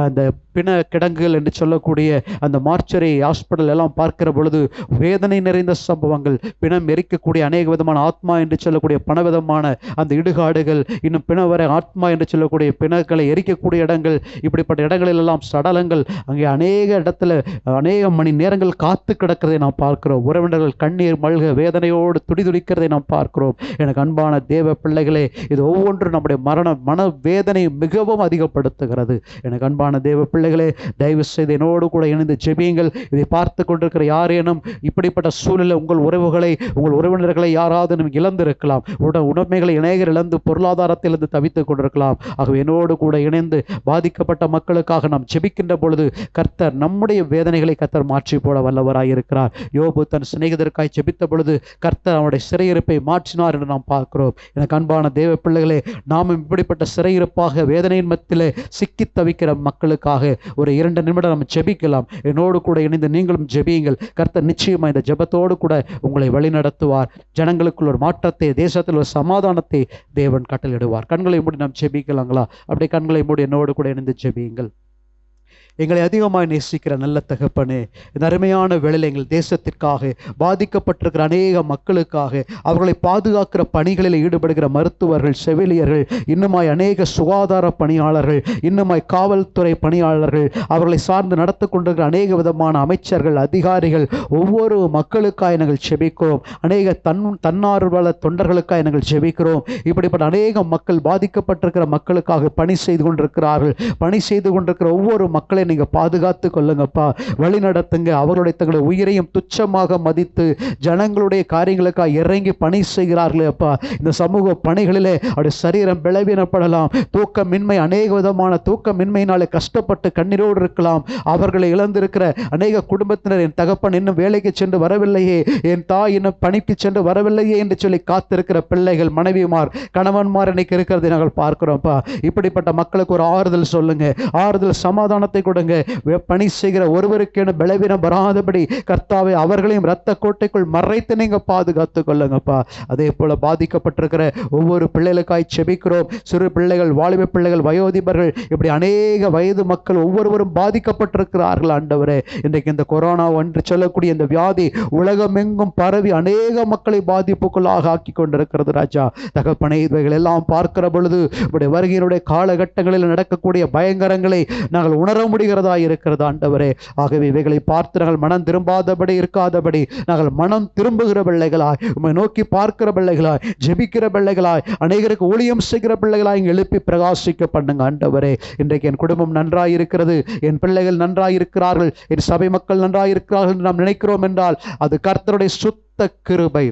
அந்த பிண கிடங்குகள் என்று சொல்லக்கூடிய அந்த மார்ச்சரி ஹாஸ்பிட்டல் எல்லாம் பார்க்கிற பொழுது வேதனை நிறைந்த சம்பவங்கள், பிணம் எரிக்கக்கூடிய அநேக விதமான ஆத்மா என்று சொல்லக்கூடிய பணவிதமான அந்த இடுகாடுகள், இன்னும் பிணவரை ஆத்மா என்று சொல்லக்கூடிய பிணங்களை எரிக்கக்கூடிய இடங்கள், இப்படிப்பட்ட இடங்களில் எல்லாம் சடலங்கள் அங்கே அநேக இடத்துல அநேக மணி நேரங்கள் காத்து கிடக்கிறதை நாம் பார்க்கிறோம். உறவினர்கள் கண்ணீர் மல்க வேதனையோடு துடிதுடிக்கிறதை நாம் பார்க்கிறோம். எனக்கு அன்பான தேவ பிள்ளைகளே, இது ஒவ்வொன்றும் நம்முடைய மன வேதனை மிகவும் அதிகப்படுத்துகிறது. எனக்கு அன்பான தேவ பிள்ளைகளே, தயவு செய்து என்னோடு கூட இணைந்து ஜெபியுங்கள். இதை பார்த்து கொண்டிருக்கிற யாரேனும் இப்படிப்பட்ட சூழலில் உங்கள் உறவுகளை, உங்கள் உறவினர்களை யாராவது நீங்கள் இழந்திருக்கலாம். உடைமைகளை அநேகர் இழந்து பொருளாதாரத்திலிருந்து தவித்துக் கொண்டிருக்கலாம். ஆகவே என்னோடு கூட இணைந்து பாதிக்கப்பட்ட மக்களுக்காக நாம் ஜெபிக்கின்ற பொழுது கர்த்தர் நம்முடைய வேதனைகளை கர்த்தர் மாற்றி போட வல்லவராயிருக்கிறார். யோபு தன் சிநேகிதருக்காய் ஜெபித்த பொழுது கர்த்தர் அவனுடைய சிறையிருப்பை மாற்றினார் என்று நாம் பார்க்கிறோம். எனக்கு அன்பான தேவ பிள்ளைகளே, நாமும் இப்படிப்பட்ட சிறையிருப்பாக வேதனையின் மத்தியிலே சிக்கி தவிக்கிற மக்களுக்காக ஒரு 2 நிமிடம் நம்ம ஜெபிக்கலாம். என்னோடு கூட இணைந்து நீங்களும் ஜெபியுங்கள். கர்த்தர் நிச்சயமா இந்த ஜெபத்தோடு கூட உங்களை வழிநடத்துவார். ஜனங்களுக்குள் ஒரு மாற்றத்தை, தேசத்தில் ஒரு சமாதானத்தை தேவன் கட்டளையிடுவார். கண்களை மூடி நாம் ஜெபிக்கலாங்களா? அப்படியே கண்களை மூடி என்னோடு கூட இணைந்து ஜெபியுங்கள். எங்களை அதிகமாக நேசிக்கிற நல்ல தகப்பனே, இந்த அருமையான வேளையில் எங்கள் தேசத்திற்காக பாதிக்கப்பட்டிருக்கிற அநேக மக்களுக்காக, அவர்களை பாதுகாக்கிற பணிகளில் ஈடுபடுகிற மருத்துவர்கள், செவிலியர்கள், இன்னுமாய் அநேக சுகாதார பணியாளர்கள், இன்னுமாய் காவல்துறை பணியாளர்கள், அவர்களை சார்ந்து நடத்தி கொண்டிருக்கிற அநேக விதமான அமைச்சர்கள், அதிகாரிகள், ஒவ்வொரு மக்களுக்காக நாங்கள் ஜெபிக்கிறோம். அநேக தன்னார்வல தொண்டர்களுக்காக நாங்கள் ஜெபிக்கிறோம். இப்படிப்பட்ட அநேக மக்கள், பாதிக்கப்பட்டிருக்கிற மக்களுக்காக பணி செய்து கொண்டிருக்கிறார்கள். பணி செய்து கொண்டிருக்கிற ஒவ்வொரு மக்களை நீங்க பாதுகாத்து கொள்ளுங்கப்பா, வழி நடத்துங்க. அவர்களுடைய தங்களுடைய உயிரையும் துச்சமாக மதித்து ஜனங்களுடைய காரியங்களுக்காக இறங்கி பணி செய்கிறார்களே அப்பா, இந்த சமூக பணிகளிலே அவருடைய சரீரம் பலவீனப்படலாம், தூக்கமின்மை, அநேக விதமான தூக்கமின்மையினாலே கஷ்டப்பட்டு கண்ணீரோடு இருக்கலாம். அவர்களை இழந்திருக்கிற அநேக குடும்பத்தினர், என் தகப்பன் இன்னும் வேலைக்கு சென்று வரவில்லையே, என் தாய் இன்னும் பணிக்கு சென்று வரவில்லையே என்று சொல்லி காத்திருக்கிற பிள்ளைகள், மனைவிமார், கணவன்மார் இன்னைக்கு இருக்கிறதை நாங்கள் பார்க்கிறோம்ப்பா. இப்படிப்பட்ட மக்களுக்கு ஒரு ஆறுதல் சொல்லுங்க, ஆறுதல் சமாதானத்தை கொடுங்க. பணி செய்கிற ஒருவருக்கேனு பலவீனம் வராதபடி கர்த்தாவே அவர்களையும் இரத்த கோட்டைக்குள் மறைத்து நீங்க பாதுகாத்து கொள்ளுங்கப்பா. அதே போல பாதிக்கப்பட்டிருக்கிற ஒவ்வொரு பிள்ளைகளுக்காய் செபிக்கிறோம். சிறு பிள்ளைகள், வாலிப பிள்ளைகள், வயோதிபர்கள், இப்படி அநேக வயது மக்கள் ஒவ்வொருவரும் பாதிக்கப்பட்டிருக்கிறார்கள் ஆண்டவரே. இன்றைக்கு இந்த கொரோனா என்று சொல்லக்கூடிய இந்த வியாதி உலகமெங்கும் பரவி அநேக மக்களை பாதிப்புக்குள்ளாக ஆக்கி கொண்டிருக்கிறது ராஜா. தகப்பனே, இவைகள் எல்லாம் பார்க்கிற பொழுது உடைய வருகையினுடைய காலகட்டங்களில் நடக்கக்கூடிய பயங்கரங்களை நாங்கள் உணர முடிகிறதா இருக்கிறது ஆண்டவரே. ஆகவே இவைகளை பார்த்து நாங்கள் மனம் திரும்பாதபடி இருக்காதபடி நாங்கள் மனம் திரும்புகிற பிள்ளைகளாய், உம்மை நோக்கி பார்க்கிற பிள்ளைகளாய், ஜெபிக்கிற பிள்ளைகளாய், அநேகருக்கு ஊழியம் செய்கிற பிள்ளைகளாய் எழுப்பி பிரகாசிக்க பண்ணுங்க ஆண்டவரே. இன்றைக்கு என் குடும்பம் நன்றாய் இருக்கிறது, என் பிள்ளைகள் நன்றாய் இருக்கிறார்கள், என் சபை மக்கள் நன்றாய் இருக்கிறார்கள் என்று நாம் நினைக்கிறோம் என்றால் அது கர்த்தருடைய சுத்த கிருபை,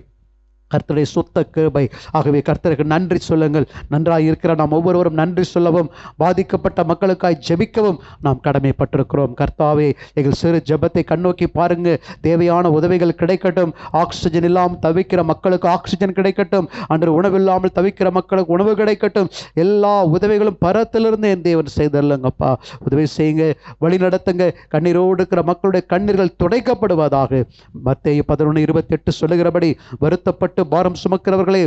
கர்த்தருடைய சுத்த கிருபை. ஆகவே கர்த்தருக்கு நன்றி சொல்லுங்கள். நன்றாய் இருக்கிற நாம் ஒவ்வொருவரும் நன்றி சொல்லவும், பாதிக்கப்பட்ட மக்களுக்காய் ஜெபிக்கவும் நாம் கடமைப்பட்டிருக்கிறோம். கர்த்தாவே, எங்கள் சிறு ஜெபத்தை கண்ணோக்கி பாருங்க. தேவையான உதவிகள் கிடைக்கட்டும். ஆக்சிஜன் இல்லாமல் தவிக்கிற மக்களுக்கு ஆக்சிஜன் கிடைக்கட்டும். அன்று உணவில்லாமல் தவிக்கிற மக்களுக்கு உணவு கிடைக்கட்டும். எல்லா உதவிகளும் பரத்திலிருந்து என் தேவன் செய்தல்லுங்கப்பா. உதவி செய்யுங்க, வழி நடத்துங்க. கண்ணீரோடு இருக்கிற மக்களுடைய கண்ணீர்கள் துடைக்கப்படுவதாக. மத்தேயு 11:28 சொல்லுகிறபடி, வருத்தப்பட்டு பாரம் சுமக்கிறவர்களே,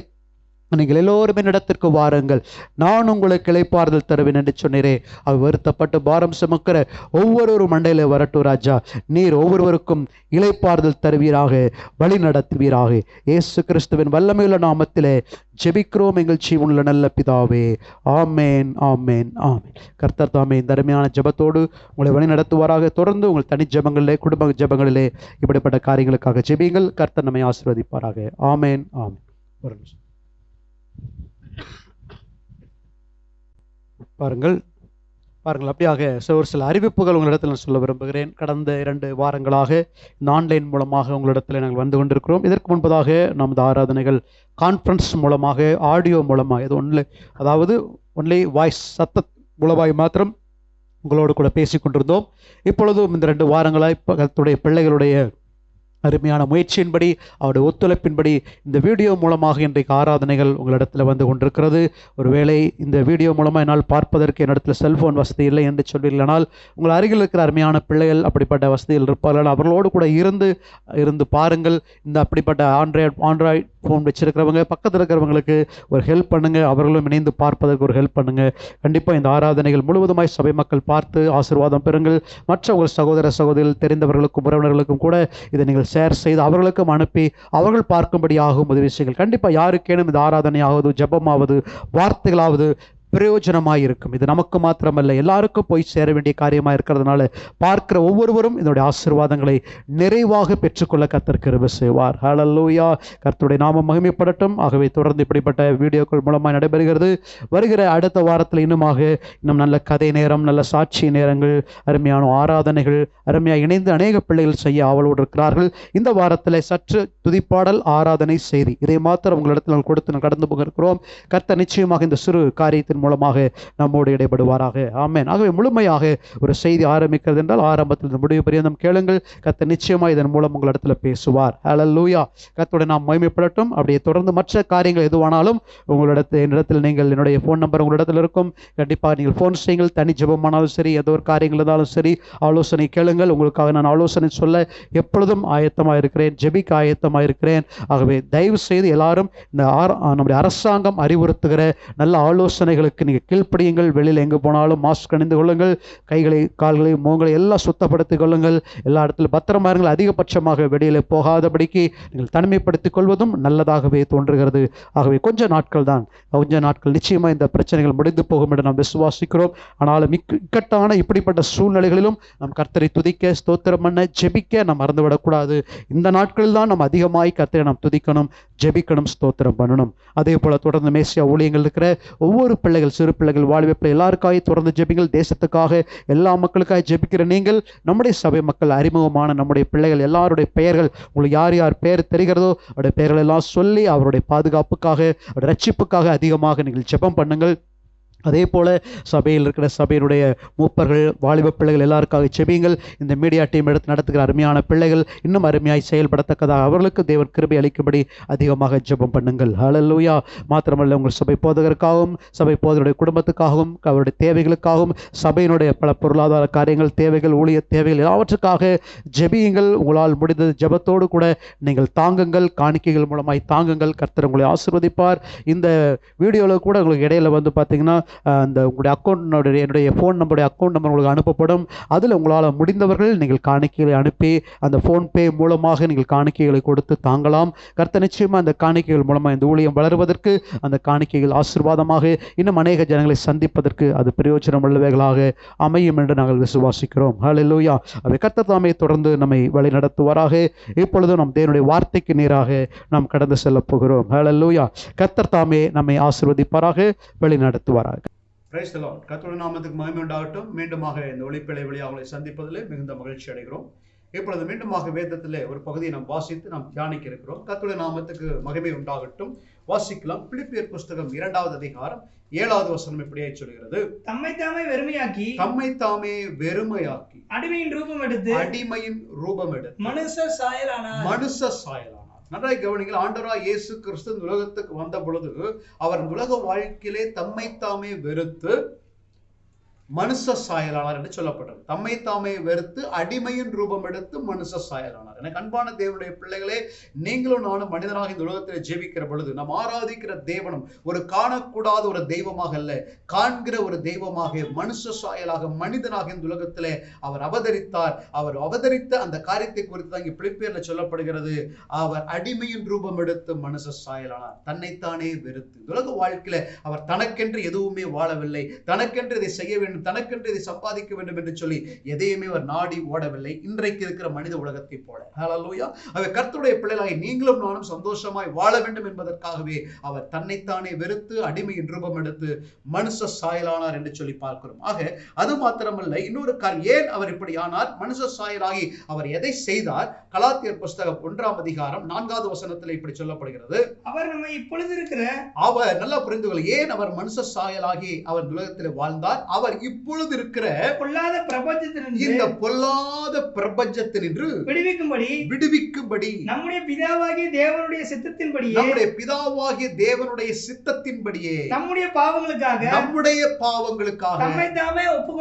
நீங்கள் எல்லோரும் என்னிடத்திற்கு வாருங்கள், நான் உங்களுக்கு இளைப்பாறுதல் தருவேன் என்று சொன்னீரே. அவர் வருத்தப்பட்டு பாரம் சுமக்கிற ஒவ்வொரு மண்டையில வரட்டும் ராஜா. நீர் ஒவ்வொருவருக்கும் இளைப்பாறுதல் தருவீராக, வழி நடத்துவீராக. இயேசு கிறிஸ்துவின் வல்லமையுள்ள நாமத்திலே ஜெபிக்கிறோம் எங்கள் ஜீவனுள்ள நல்ல பிதாவே. ஆமேன், ஆமேன், ஆமேன். கர்த்தர் தாமே இந்த அருமையான ஜெபத்தோடு உங்களை வழி நடத்துவாராக. தொடர்ந்து உங்கள் தனி ஜெபங்களிலே, குடும்ப ஜெபங்களிலே இப்படிப்பட்ட காரியங்களுக்காக ஜெபியுங்கள். கர்த்தர் நம்மை ஆசீர்வதிப்பாராக. ஆமேன், ஆமேன். ஒரு நிமிஷம் பாருங்கள். அப்படியாக ஒரு சில அறிவிப்புகள் உங்களிடத்தில் நான் சொல்ல விரும்புகிறேன். கடந்த 2 வாரங்களாக இந்த ஆன்லைன் மூலமாக உங்களிடத்தில் நாங்கள் வந்து கொண்டிருக்கிறோம். இதற்கு முன்பதாக நமது ஆராதனைகள் கான்ஃபரன்ஸ் மூலமாக, ஆடியோ மூலமாக, அதாவது ஒன்லி வாய்ஸ், சத்த மூலமாய் மாத்திரம் உங்களோடு கூட பேசி கொண்டிருந்தோம். இப்பொழுதும் இந்த 2 வாரங்களாய் கர்த்தருடைய பிள்ளைகளுடைய அருமையான முயற்சியின்படி, அவருடைய ஒத்துழைப்பின்படி இந்த வீடியோ மூலமாக இன்றைக்கு ஆராதனைகள் உங்களிடத்தில் வந்து கொண்டிருக்கிறது. ஒருவேளை இந்த வீடியோ மூலமாக என்னால் பார்ப்பதற்கு என்னிடத்தில் செல்ஃபோன் வசதி இல்லை என்று சொல்வீர்களானால், உங்கள் அருகில் இருக்கிற அருமையான பிள்ளைகள் அப்படிப்பட்ட வசதிகள் இருப்பார்கள். அவர்களோடு கூட இருந்து பாருங்கள். இந்த அப்படிப்பட்ட ஆண்ட்ராய்டு ஃபோன் வச்சிருக்கிறவங்க, பக்கத்தில் இருக்கிறவங்களுக்கு ஒரு ஹெல்ப் பண்ணுங்க. அவர்களும் இணைந்து பார்ப்பதற்கு ஒரு ஹெல்ப் பண்ணுங்க. கண்டிப்பாக இந்த ஆராதனைகள் முழுவதுமாய் சபை மக்கள் பார்த்து ஆசீர்வாதம் பெறுங்கள். மற்ற உங்கள் சகோதர சகோதரிகள், தெரிந்தவர்களுக்கும் உறவினர்களுக்கும் கூட இதை நீங்கள் ஷேர் செய்து அவர்களுக்கும் அனுப்பி அவர்கள் பார்க்கும்படியாகும் உதவி செய்யுங்கள். கண்டிப்பாக யாருக்கேனும் இந்த ஆராதனையாவது, ஜெபமாவது, வார்த்தைகளாவது பிரயோஜனமாக இருக்கும். இது நமக்கு மாத்திரமல்ல, எல்லாருக்கும் போய் சேர வேண்டிய காரியமாக இருக்கிறதுனால பார்க்கிற ஒவ்வொருவரும் இதனுடைய ஆசீர்வாதங்களை நிறைவாக பெற்றுக்கொள்ள கர்த்தர் கிருபை செய்வார். ஹல்லேலூயா. கர்த்தருடைய நாமம் மகிமைப்படட்டும். ஆகவே தொடர்ந்து இப்படிப்பட்ட வீடியோக்கள் மூலமாக நடைபெறுகிறது. வருகிற அடுத்த வாரத்தில் இன்னும் நல்ல கதை நேரம், நல்ல சாட்சி நேரங்கள், அருமையான ஆராதனைகள், அருமையாக இணைந்து அநேக பிள்ளைகள் செய்ய ஆவலோடு இருக்கிறார்கள். இந்த வாரத்தில் சற்று துதிப்பாடல், ஆராதனை, செய்தி, இதை மாத்திரம் உங்களிடத்தில் கொடுத்து கடந்து போகிறோம். கர்த்தர் நிச்சயமாக இந்த சிறு காரியத்தின் மூலமாக நம்மோடு இடைபடுவாராக. ஆமென். ஆகவே முழுமையாக ஒரு செய்தி ஆரம்பிக்கிறது என்றால் ஆரம்பத்தில் முடிவு பரியந்தம் கேளுங்கள். கர்த்தர் நிச்சயமாக இதன் மூலம் உங்களிடத்தில் பேசுவார். ஹல்லேலூயா. கர்த்தருடைய நாம் மகிமைப்படட்டும். அப்படியே தொடர்ந்து மற்ற காரியங்கள் எதுவானாலும் என்னிடத்தில் நீங்கள், என்னுடைய ஃபோன் நம்பர் உங்களிடத்தில் இருக்கும். கண்டிப்பாக நீங்கள் ஃபோன் செய்யுங்கள். தனி ஜெபமானாலும் சரி, ஏதோ ஒரு காரியங்கள் இருந்தாலும் சரி, ஆலோசனை கேளுங்கள். உங்களுக்காக நான் ஆலோசனை சொல்ல எப்பொழுதும் ஆயத்தமாக இருக்கிறேன், ஜெபிக்க ஆயத்தமாக இருக்கிறேன். ஆகவே தயவு செய்து எல்லாரும் இந்த நம்முடைய அரசாங்கம் அறிவுறுத்துகிற நல்ல ஆலோசனைகளுக்கு நீங்கள் கீழ்ப்படியுங்கள். வெளியில் எங்கே போனாலும் மாஸ்க் அணிந்து கொள்ளுங்கள். கைகளை, கால்களை, முகங்களை எல்லாம் சுத்தப்படுத்திக் கொள்ளுங்கள். எல்லா இடத்துல பத்திரமா இருங்கள். அதிகபட்சமாக வெளியில் போகாதபடிக்கு நீங்கள் தனிமைப்படுத்திக் கொள்வதும் நல்லதாகவே தோன்றுகிறது. ஆகவே கொஞ்ச நாட்கள் நிச்சயமாக இந்த பிரச்சனைகள் முடிந்து போகும் என்று நாம் விசுவாசிக்கிறோம். ஆனாலும் இக்கட்டான இப்படிப்பட்ட சூழ்நிலைகளிலும் நாம் கர்த்தரை துதிக்க, ஸ்தோத்திரம் பண்ண, ஜெபிக்க நாம் மறந்துவிடக்கூடாது. இந்த நாட்களில் தான் நாம் அதிகமாய் கர்த்தரை நாம் துதிக்கணும், ஜெபிக்கணும், ஸ்தோத்திரம் பண்ணணும். அதே போல தொடர்ந்து மேசியா ஊழியங்கள் இருக்கிற ஒவ்வொரு பிள்ளை பிள்ளைகள், சிறு பிள்ளைகள், வாலிப பிள்ளை எல்லாருக்காக தொடர்ந்து ஜெபிங்கள். தேசத்துக்காக, எல்லா மக்களுக்காக ஜெபிக்கிற நீங்கள், நம்முடைய சபை மக்கள், அறிமுகமான நம்முடைய பிள்ளைகள் எல்லாருடைய பெயர்கள் உங்களுக்கு யார் யார் பெயர் தெரிகிறதோ அவருடைய பெயர்கள் எல்லாம் சொல்லி அவருடைய பாதுகாப்புக்காக, அவருடைய ரட்சிப்புக்காக அதிகமாக நீங்கள் ஜெபம் பண்ணுங்கள். அதே போல் சபையில் இருக்கிற சபையினுடைய மூப்பர்கள், வாலிப பிள்ளைகள் எல்லாருக்காக செபியுங்கள். இந்த மீடியா டீம் எடுத்து நடத்துகிற அருமையான பிள்ளைகள் இன்னும் அருமையாய் செயல்படத்தக்கதாக அவர்களுக்கு தேவன் கிருபை அளிக்கும்படி அதிகமாக ஜெபம் பண்ணுங்கள். ஹல்லேலூயா. மாத்திரமல்ல, உங்கள் சபை போதகருக்காகவும், சபை போதகருடைய குடும்பத்துக்காகவும், அவருடைய தேவைகளுக்காகவும், சபையினுடைய பல பொருளாதார காரியங்கள், தேவைகள், ஊழிய தேவைகள் எல்லாவற்றுக்காக ஜெபியுங்கள். உங்களால் முடிந்தது ஜெபத்தோடு கூட நீங்கள் தாங்குங்கள். காணிக்கைகள் மூலமாய் தாங்குங்கள். கர்த்தர் உங்களை ஆசீர்வதிப்பார். இந்த வீடியோவில் கூட உங்களுக்கு இடையில பார்த்தீங்கன்னா அந்த உங்களுடைய அக்கௌண்ட், என்னுடைய ஃபோன் நம்பருடைய அக்கௌண்ட் நம்பர் உங்களுக்கு அனுப்பப்படும். அதில் உங்களால் முடிந்தவர்கள் நீங்கள் காணிக்கைகளை அனுப்பி அந்த ஃபோன்பே மூலமாக நீங்கள் காணிக்கைகளை கொடுத்து தாங்கலாம். கர்த்தர் நிச்சயமாக அந்த காணிக்கைகள் மூலமாக இந்த ஊழியம் வளருவதற்கு, அந்த காணிக்கைகள் ஆசீர்வாதமாக இன்னும் அநேக ஜனங்களை சந்திப்பதற்கு அது பிரயோஜனம் உள்ளவைகளாக அமையும் என்று நாங்கள் விசுவாசிக்கிறோம். ஹல்லேலூயா. அவை கர்த்தர் தாமே தொடர்ந்து நம்மை வழி நடத்துவாராக. இப்பொழுது நம் தேவனுடைய வார்த்தைக்கு நேராக நாம் கடந்து செல்ல போகிறோம். ஹல்லேலூயா. கர்த்தர் தாமே நம்மை ஆசீர்வதிப்பாராக, வழி நடத்துவாராக. Price the Lord. கர்த்தருடைய நாமத்துக்கு மகிமை உண்டாகட்டும். மீண்டுமாக இந்த ஒளிப்பிழை வழியாக அவங்களை சந்திப்பதிலே மிகுந்த மகிழ்ச்சி அடைகிறோம். இப்பொழுது மீண்டுமாக வேதத்திலே ஒரு பகுதியை நாம் வாசித்து நாம் தியானிக்க இருக்கிறோம். கர்த்தருடைய நாமத்துக்கு மகிமை உண்டாகட்டும். வாசிக்கலாம். பிலிப்பியர் புஸ்தகம் 2வது அதிகாரம் 7வது வசனம் இப்படியே சொல்கிறது. தம்மைத்தாமே வெறுமையாக்கி, தம்மைத்தாமே வெறுமையாக்கி, அடிமையின் ரூபம் எடுத்து, அடிமையின் ரூபம் எடுத்து, மனுஷ சாயலானார். மனுஷ சாயலானார். நன்றாய் கவனிங்கள். ஆண்டவராய் இயேசு கிறிஸ்து இந்த உலகத்துக்கு வந்த பொழுது அவர் உலக வாழ்க்கையிலே தம்மைத்தாமே வெறுத்து மனுஷ சாயலானார் என்று சொல்லப்பட்டது. தம்மை தாமே வெறுத்து அடிமையின் ரூபம் எடுத்து மனுஷ சாயலானார். எனக்கு அன்பான தேவனுடைய பிள்ளைகளே, நீங்களும் நானும் மனிதனாக இந்த உலகத்தில் ஜீவிக்கிற பொழுது நாம் ஆராதிக்கிற தேவனும் ஒரு காணக்கூடாத ஒரு தெய்வமாக அல்ல, காண்கிற ஒரு தெய்வமாக, மனுஷ சாயலாக, மனிதனாக இந்த உலகத்திலே அவர் அவதரித்தார். அவர் அவதரித்த அந்த காரியத்தை குறித்து தான் இங்கே பிலிப்பியர்ல சொல்லப்படுகிறது. அவர் அடிமையின் ரூபம் எடுத்து மனுஷ சாயலானார். தன்னைத்தானே வெறுத்து உலக வாழ்க்கையில அவர் தனக்கென்று எதுவுமே வாழவில்லை. தனக்கென்று இதை செய்ய வேண்டும், தனக்கென்று இதை சம்பாதிக்க வேண்டும் என்று சொல்லி எதையுமே அவர் நாடி ஓடவில்லை. இன்றைக்கு இருக்கிற மனித உலகத்தை போல. ஹல்லேலூயா. அவர் கர்த்தருடைய பிள்ளைகளாய் நீங்களும் நானும் சந்தோஷமாய் வாழ வேண்டும் என்பதற்காகவே அவர் தன்னைத்தானே வெறுத்து அடிமையின் ரூபம் எடுத்து மனுஷ சாயலானார் என்று சொல்லி பார்க்கிறோம். ஆக அது மாத்திரமல்ல, இன்னொரு காரணம் ஏன் அவர் இப்படி ஆனார், மனுஷ சாயலாகி அவர் எதை செய்தார். கலாத்தியர் புஸ்தகம் 1ஆம் அதிகாரம் 4வது வசனத்தில் இப்படி சொல்லப்படுகிறது. அவர் நம்ம இப்பொழுது இருக்கிற, அவர் நல்லா புரிந்து கொள்ள, ஏன் அவர் மனுஷ சாயலாகி அவர் உலகத்தில் வாழ்ந்தார். அவர் இப்பொழுது இருக்கிற பொல்லாத பிரபஞ்சத்தினின்று, இந்த பொல்லாத பிரபஞ்சத்தினின்று விடுவிக்கும்படி நம்முடைய பிதாவாகிய தேவனுடைய சித்தத்தின்படியே, நம்முடைய பிதாவாகிய தேவனுடைய சித்தத்தின்படியே நம்முடைய பாவங்களுக்காக தம்மை தாமே ஒப்பு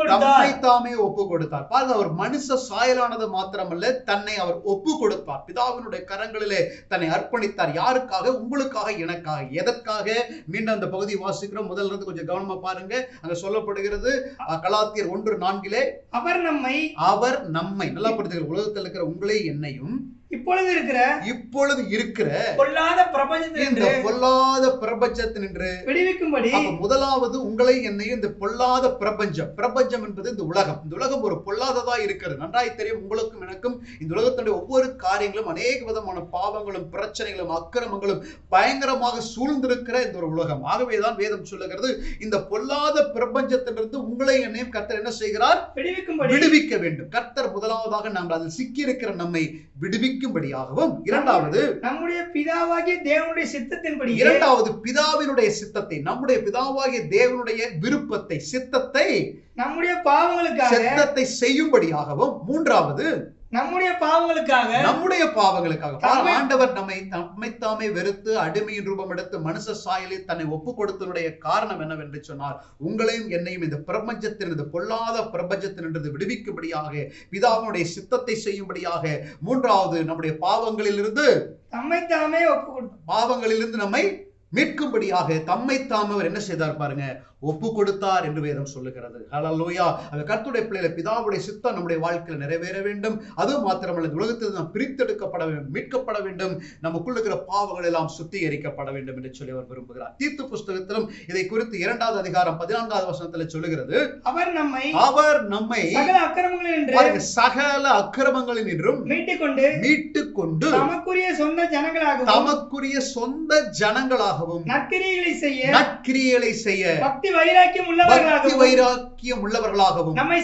கொடுத்தார். பாருங்க, அவர் மனுஷ சாயலானது மாத்திரமல்ல, தன்னை அவர் ஒப்பு கொடுத்தார். பிதாவினுடைய கரங்களிலே தன்னை அர்ப்பணித்தார். யாருக்காக? உங்களுக்காக, எனக்காக. எதற்காக? மீண்டும் அந்த பகுதி வாசிக்கிறோம். முதல்ல இருந்து கொஞ்சம் கவனமா பாருங்க. அங்க சொல்லப்படுகிறது கலாத்தியர் 1:4 அவர் நம்மை நல்லா புரிந்துகள், உலகத்தில் இருக்கிற உங்களை என்னையும் இப்பொழுது இருக்கிற பொல்லாத பிரபஞ்சத்தினின்று விடுவிக்கும்படி. முதலாவது உங்களை என்னையும் இந்த பொல்லாத பிரபஞ்சம் என்பது இந்த உலகம். இந்த உலகம் ஒரு பொல்லாததா இருக்கிறது. நன்றாய் தெரியும் உங்களுக்கும் எனக்கும். இந்த உலகத்துடைய ஒவ்வொரு காரியங்களும் அநேக விதமான பாவங்களும் பிரச்சனைகளும் அக்கிரமங்களும் பயங்கரமாக சூழ்ந்திருக்கிற இந்த ஒரு உலகம். ஆகவேதான் வேதம் சொல்லுகிறது, இந்த பொல்லாத பிரபஞ்சத்திலிருந்து உங்களை என்னையும் கர்த்தர் என்ன செய்கிறார்? விடுவிக்க வேண்டும். கர்த்தர் முதலாவதாக நாம் அதில் சிக்கி இருக்கிற நம்மை விடுவிக்கும்படியாகவும், இரண்டாவது நம்முடைய பிதாவாகிய தேவனுடைய சித்தத்தின்படி, இரண்டாவது பிதாவினுடைய சித்தத்தை, நம்முடைய பிதாவாகிய தேவனுடைய விருப்பத்தை, சித்தத்தை, நம்முடைய பாவங்களுக்காக சித்தத்தை செய்யும்படியாகவும், மூன்றாவது நம்முடைய பாவங்களுக்காக. ஆண்டவர் நம்மைத்தாமே வெறுத்து அடிமையின் ரூபம் எடுத்து மனுஷ சாயலில் தன்னை ஒப்பு கொடுத்தனுடைய காரணம் என்னவென்று சொன்னார், உங்களையும் என்னையும் இந்த பிரபஞ்சத்திலிருந்து, பொல்லாத பிரபஞ்சத்திலிருந்து விடுவிக்கும்படியாக, பிதாவினுடைய சித்தத்தை செய்யும்படியாக. மூன்றாவது நம்முடைய பாவங்களிலிருந்து நம்மை மீட்கும்படியாக தம்மைத்தாமே அவர் என்ன செய்தார் பாருங்க, ஒப்பு கொடுத்தார் என்று வேதம் சொல்லுகிறது. ஹல்லேலூயா. அவர் கர்த்தருடைய பிள்ளைகளை பிதாவுடைய சித்தம் நம்முடைய வாழ்க்கையில் நிறைவேற வேண்டும். அது மாத்திரமல்ல, உலகத்தில் நாம் பிரித்தெடுக்கப்பட வேண்டும், மீட்கப்பட வேண்டும், நமக்குள்ள இருக்கிற பாவங்கள் எல்லாம் சுத்திகரிக்கப்பட வேண்டும் என்று சொல்லி அவர் விரும்புகிறார். தீத்து புஸ்தகத்திலும் இதை குறித்து 2வது அதிகாரம் 14வது வசனத்தில் சொல்லுகிறது, அவர் நம்மை சகல அக்கிரமங்களில் நின்றும் மீட்டுக்கொண்டு தமக்குரிய சொந்த ஜனங்களாகவும் நற்கிரியைகளை செய்ய பக்தி வைராக்கியம் உள்ளவர்களாகவும் நம்மை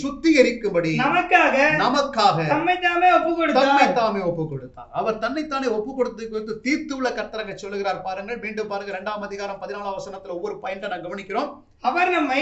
சுத்திகரிக்கும்படி நமக்காக தம்மைத்தாமே ஒப்பு கொடுத்தார். அவர் தன்னைத்தானே ஒப்பு கொடுத்தது குறித்து தீர்த்துள்ள கர்த்தர் சொல்லுகிறார். பாருங்கள், மீண்டும் பாருங்க, 2ஆம் அதிகாரம் 14ஆம் வசனத்துல ஒவ்வொரு பாயிண்ட நான் கவனிக்கிறோம். அவர் நம்மை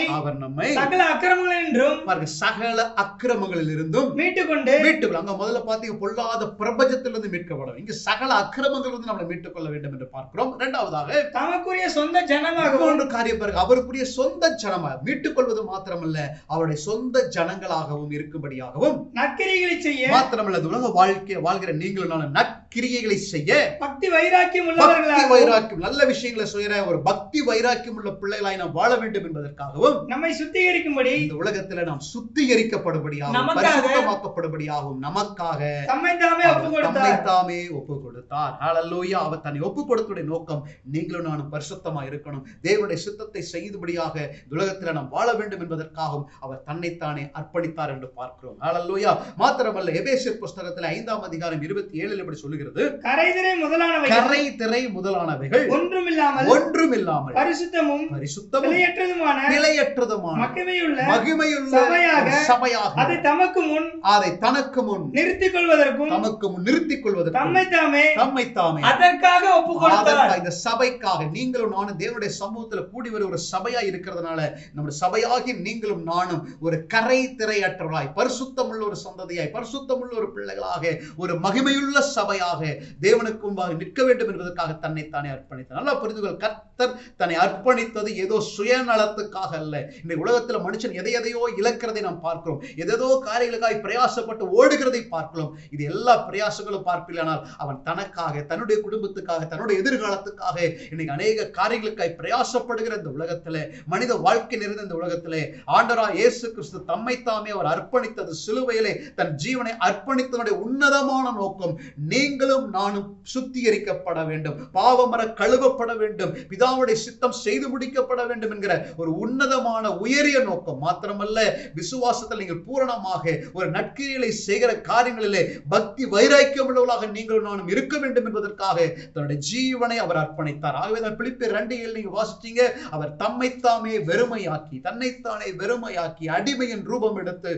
சகல அக்கிரமங்களிலிருந்தும் சகல அக்கிரமங்களிலிருந்தும் மீட்டுக்கொண்டு அங்க முதல்ல பாத்தீங்க, பொல்லாத பிரபஞ்சத்திலிருந்து மீட்கப்படும். இங்க சகல அக்கிரமங்களிலிருந்து நம்மளை மீட்டுக் கொள்ள வேண்டும் என்று பார்க்கிறோம். இரண்டாவதாக தமக்குரிய சொந்த ஜனமாக ஒன்று காரியம் பாருங்க, அவருக்குரிய சொந்த ஜனமாக மீட்டுக் கொள்வது மாத்திரமல்ல, அவருடைய சொந்த ஜனங்களாகவும் இருக்கும்படியாகவும் நற்கிரியைகளை செய்ய மாத்திரமல்ல, உலக வாழ்க்கை வாழ்கிற நீங்களும் நற்கிரியைகளை செய்ய பக்தி வைராக்கியம் உள்ளவர்களாகவும் நல்ல விஷயங்களை செய்யற ஒரு பக்தி வைராக்கியம் உள்ள பிள்ளைகளாய் நாம் வாழ வேண்டும் என்பதற்காகவும் நம்மை சுத்திகரிக்கும்படி இந்த உலகத்துல நாம் சுத்திகரிக்கப்படும்படியாகவும் பரிசுத்தமாக்கப்படும்படியாகவும் நமக்காக தம்மைத்தாமே ஒப்பு கொடுத்தார். ஹல்லேலூயா. அவர் தன்னை ஒப்பு கொடுத்ததுடைய நோக்கம் நீங்களும் நானும் பரிசுத்தமா இருக்கணும், தேவனுடைய சித்தத்தை செய்யும்படியாக இந்த உலகத்துல நாம் வாழ வேண்டும் என்பதற்காகவும் அவர் தன்னைத்தானே அர்ப்பணித்தார் என்று பார்க்கிறோம். ஹல்லேலூயா. மாத்திரமல்ல, எபேசியர் புத்தகத்துல 5ஆம் அதிகாரம் 27 இப்படி சொல்லுகிறது, கரைதிரை முதலானவைகள் ஒன்றுமில்லாமல் பரிசுத்தமும் பிழையற்றதுமான மகிமையுள்ள சபையாக அதை தனக்கு முன் நிறுத்திக் கொள்வதற்கும் தம்மைத்தாமே அதற்காக ஒப்பு கொடுத்தார். இந்த சபைக்காக நீங்களும் நானும் தேவனுடைய சமூகத்துல கூடி வர ஒரு சபையா இருக்கிறதுனால நம்முடைய சபையாகி நீங்களும் நானும் ஒரு கரை திரையற்றவர்களாய் பரிசுத்தமுள்ள ஒரு சந்ததியாய் பரிசுத்தமுள்ள ஒரு பிள்ளைகளாக ஒரு மகிமையுள்ள சபையாக தேவனுக்கு முன்பாக நிற்க வேண்டும் என்பதற்காக தன்னைத்தானே அர்ப்பணித்தார். நல்லா புரிந்துகள், கர்த்தர் தன்னை அர்ப்பணித்தது ஏதோ சுயநலத்துக்காக அல்ல. இந்த உலகத்துல மனுஷன் எதையோ இழக்கிறதை நாம் பார்க்கிறோம், எதோ காரியங்களுக்காக பிரயாசப்பட்டு ஓடுகிறதை பார்க்கிறோம். இது எல்லா பிரயாசங்களும் பார்ப்பில்லையானால் அவன் தனக்காக, தன்னுடைய குடும்பத்துக்காக, தன்னுடைய எதிர்காலத்துக்காக இன்னைக்கு அநேக காரியங்களுக்காக பிரயாசப்படுகிற இந்த உலகத்துல, மனித வாழ்க்கை நிறைந்த இந்த உலகத்திலே ஆண்டவராகிய இயேசு கிறிஸ்து தம்மைத்தாமே அவர் அர்ப்பணித்தது, சிலுவையிலே தன் ஜீவனை அர்ப்பணித்தனுடைய உன்னதமான நோக்கம் நீங்களும் நானும் சுத்திகரிக்கப்பட வேண்டும், பாவமர கழுவப்பட வேண்டும், பிதாவுடைய சித்தம் செய்து முடிக்கப்பட வேண்டும் என்கிற ஒரு உன்னதமான உயரிய நோக்கம். மாத்திரமல்ல, விசுவாசத்தில் நீங்கள் பூரணமாக ஒரு நற்கிரியைகளை செய்கிற காரியங்களிலே பக்தி வைராக்கியம் உள்ளவர்களாக நீங்களும் நானும் இருக்க வேண்டும் என்பதற்காக தன்னுடைய ஜீவனை அவர் அர்ப்பணித்தார். ஆகவே தான் பிலிப்பியர் 2:7 நீங்க வாசிச்சீங்க, அவர் தம்மைத்தாமே வெறுமையாக்கி, தன்னைத்தானே வெறுமையாக்கி அடிமையின் ரூபம் எடுத்து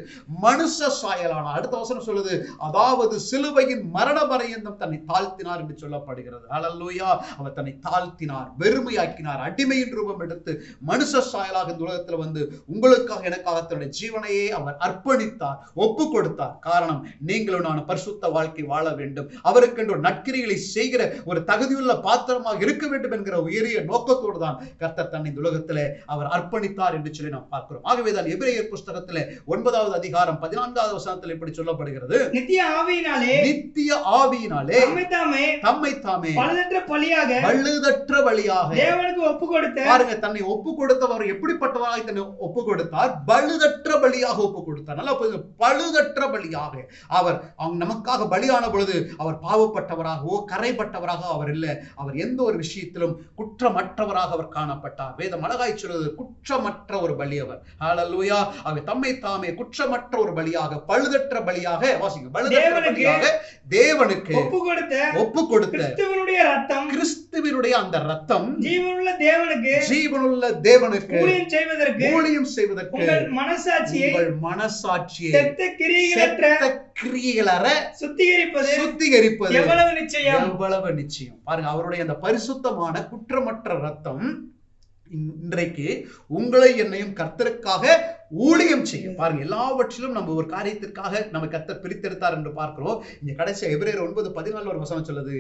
மனுஷ சாயலானார். அடுத்த வசனம் சொல்லுது, அதாவது சிலுவையின் மரண பரியந்தம் தன்னை தாழ்த்தினார் என்று சொல்லப்படுகிறது. ஹல்லேலூயா. அவர் தன்னை தாழ்த்தினார், வெறுமையாக்கினார், அடிமையின் ரூபம் எடுத்து மனுஷ சாயலாக இந்த உலகத்துல வந்து உங்களுக்காக எனக்காக தன்னுடைய ஜீவனையே அவர் அர்ப்பணித்தார், ஒப்பு கொடுத்தார். காரணம், நீங்களும் நான் பரிசுத்த வாழ்க்கை வாழ வேண்டும், அவருக்கென்று ஒரு நற்கிரியைகளை செய்கிற ஒரு தகுதியுள்ள பாத்திரமாக இருக்க வேண்டும் என்கிற உயரிய நோக்கத்தோடு தான் கர்த்தர் தன்னை இந்த உலகத்திலே அவர் அர்ப்பணித்தார் என்று சொல்லி நாம் பார்க்கிறோம். ஆகவேதான் எபிரேயர் புத்தகத்திலே 9ஆவது அதிகாரம் 14ஆவது வசனத்தில் இப்படி சொல்லப்படுகிறது, நித்திய ஆவியினாலே தம்மைத்தாமே பழுதற்ற பலியாக தேவனுக்கு ஒப்பு கொடுத்தார். பாருங்க, தன்னை ஒப்பு கொடுத்தவர் எப்படிப்பட்டவராக தன்னை ஒப்பு கொடுத்தார்? பழுதற்ற பலியாக ஒப்பு கொடுத்தார். நல்லா பழுதற்ற பலியாக அவர் நமக்காக பலியான பொழுது அவர் பாவப்பட்டவராகவோ கரைப்பட்டவராக அவர் இல்லை, அவர் எந்த ஒரு விஷயத்திலும் குற்றமற்றவராக அவர் காணப்பட்டார். வேதம் அழகாய் சொல்வது, குற்றமற்ற ஒரு பலி அவர். ஹல்லேலூயா. அவர் தம்மைத்தாமே குற்றமற்ற ஒரு பலியாக, பழுதற்ற பலியாக, வாசிங்க, பழுதற்ற பலியாக தேவனுக்கு ஒப்பு கொடுத்த கிறிஸ்துவினுடைய அந்த ரத்தம் ஜீவனுள்ள தேவனுக்கு ஊழியம் செய்வதற்கு உங்கள் மனசாட்சியை கிரியைகளற சுத்திகரிப்பது எவ்வளவு நிச்சயம். பாருங்க, அவருடைய அந்த பரிசுத்தமான குற்றமற்ற ரத்தம் இன்றைக்கு உங்களை என்னையும் கர்த்தருக்காக ஊழியம் செய்யும். பாருங்க, எல்லாவற்றிலும் நம்ம ஒரு காரியத்திற்காக நம்ம கர்த்தர் பிரித்தெடுத்தார் என்று பார்க்கிறோம். இங்க கடைசி எபிரேயர் 9:14 ஒரு வசனம் சொல்லுது,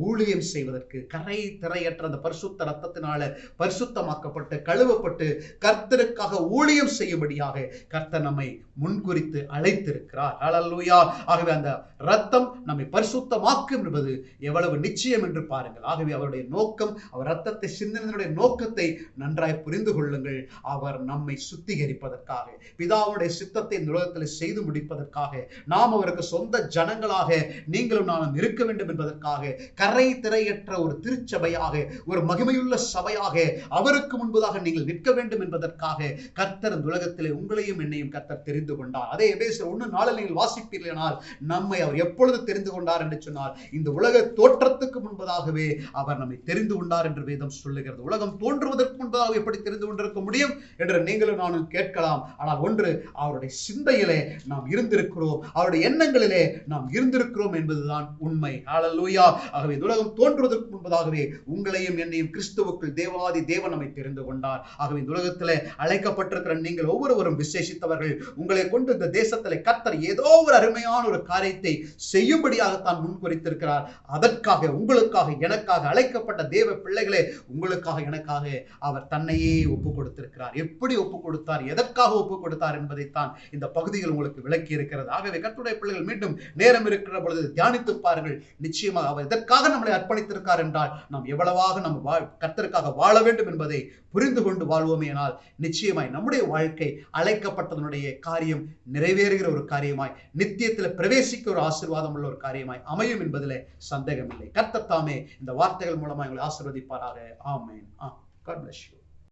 ஊழியம் செய்வதற்கு கரை திரையற்ற அந்த பரிசுத்த ரத்தத்தினால பரிசுத்தமாக்கப்பட்டு கழுவப்பட்டு கர்த்தருக்காக ஊழியம் செய்யும்படியாக கர்த்தர் நம்மை முன்குறித்து அழைத்திருக்கிறார். ஹல்லேலூயா. ஆகவே அந்த ரத்தம் நம்மை பரிசுத்தமாக்கும் என்பது எவ்வளவு நிச்சயம் என்று பாருங்கள். ஆகவே அவருடைய நோக்கம், அவர் ரத்தத்தை சிந்தினுடைய நோக்கத்தை நன்றாய் புரிந்து கொள்ளுங்கள். அவர் நம்மை சுத்திகரிப்பதற்காக, செய்வதற்காக, பிதாவுடைய சித்தத்தை இந்த உலகத்தில் செய்து முடிப்பதற்காக, நாம் அவருக்கு சொந்த ஜனங்களாக நீங்களும் நானும் இருக்க வேண்டும் என்பதற்காக, கரை திரையற்ற ஒரு திருச்சபையாக, ஒரு மகிமையுள்ள சபையாக அவருக்கு முன்பதாக நீங்கள் நிற்க வேண்டும் என்பதற்காக கர்த்தர் இந்த உலகத்திலே உங்களையும் என்னையும் கர்த்தர் தெரிந்து கொண்டார். அதே எபேசியர் 1:4 நீங்கள் வாசிப்பீர்களானால், நம்மை அவர் எப்பொழுது தெரிந்து கொண்டார் என்று சொன்னால், இந்த உலக தோற்றத்துக்கு முன்பதாகவே அவர் நம்மை தெரிந்து கொண்டார் என்று வேதம் சொல்லுகிறது. உலகம் தோன்றுவதற்கு முன்பதாக எப்படி தெரிந்து கொண்டிருக்க முடியும் என்று நீங்களும் நானும் கேட்கலாம். ஆனால் ஒன்று, அவருடைய சிந்தையிலே நாம் இருந்திருக்கிறோம், அவருடைய எண்ணங்களிலே நாம் இருந்திருக்கிறோம் என்பதுதான் உண்மை. ஹல்லேலூயா. ஆகவே இந்த உலகம் தோன்றுவதற்கு முன்பதாகவே உங்களையும் என்னையும் கிறிஸ்துவுக்குள் தேவாதி தேவன் நம்மை தெரிந்து கொண்டார். ஆகவே இந்த உலகத்திலே அழைக்கப்பட்டிருக்கிற நீங்கள் ஒவ்வொருவரும் விசேஷித்தவர்கள். உங்களை கொண்டு இந்த தேசத்திலே கர்த்தர் ஏதோ ஒரு அருமையான ஒரு காரியத்தை செய்யும்படியாகத்தான் முன்குறித்திருக்கிறார். அதற்காக, உங்களுக்காக, எனக்காக அழைக்கப்பட்ட தேவ பிள்ளைகளே, உங்களுக்காக, எனக்காக அவர் தன்னையே ஒப்பு கொடுத்திருக்கிறார். எப்படி ஒப்பு கொடுத்தார், எதற்காக ஒப்பு கொடுத்தார் என்பதைத்தான் இந்த பகுதியில் உங்களுக்கு விளக்கி இருக்கிறது. ஆகவே கர்த்தருடைய பிள்ளைகள் மீண்டும் நேரம் இருக்கிற பொழுது தியானித்து பாருங்கள். நிச்சயமாக அவர் எதற்காக நம்மளை அர்ப்பணித்திருக்கார் என்றால், நாம் எவ்வளவாக நம்ம கர்த்தருக்காக வாழ வேண்டும் என்பதை புரிந்து கொண்டு வாழ்வோமேனால் நிச்சயமாய் நம்முடைய வாழ்க்கை அழைக்கப்பட்டதனுடைய காரியம் நிறைவேறுகிற ஒரு காரியமாய், நித்தியத்தில் பிரவேசிக்க ஒரு ஆசீர்வாதம் உள்ள ஒரு காரியமாய் அமையும் என்பதிலே சந்தேகம் இல்லை. கர்த்தர் தாமே இந்த வார்த்தைகள் மூலமாக உங்களை ஆசீர்வதிப்பாராக. ஆமென். God bless you.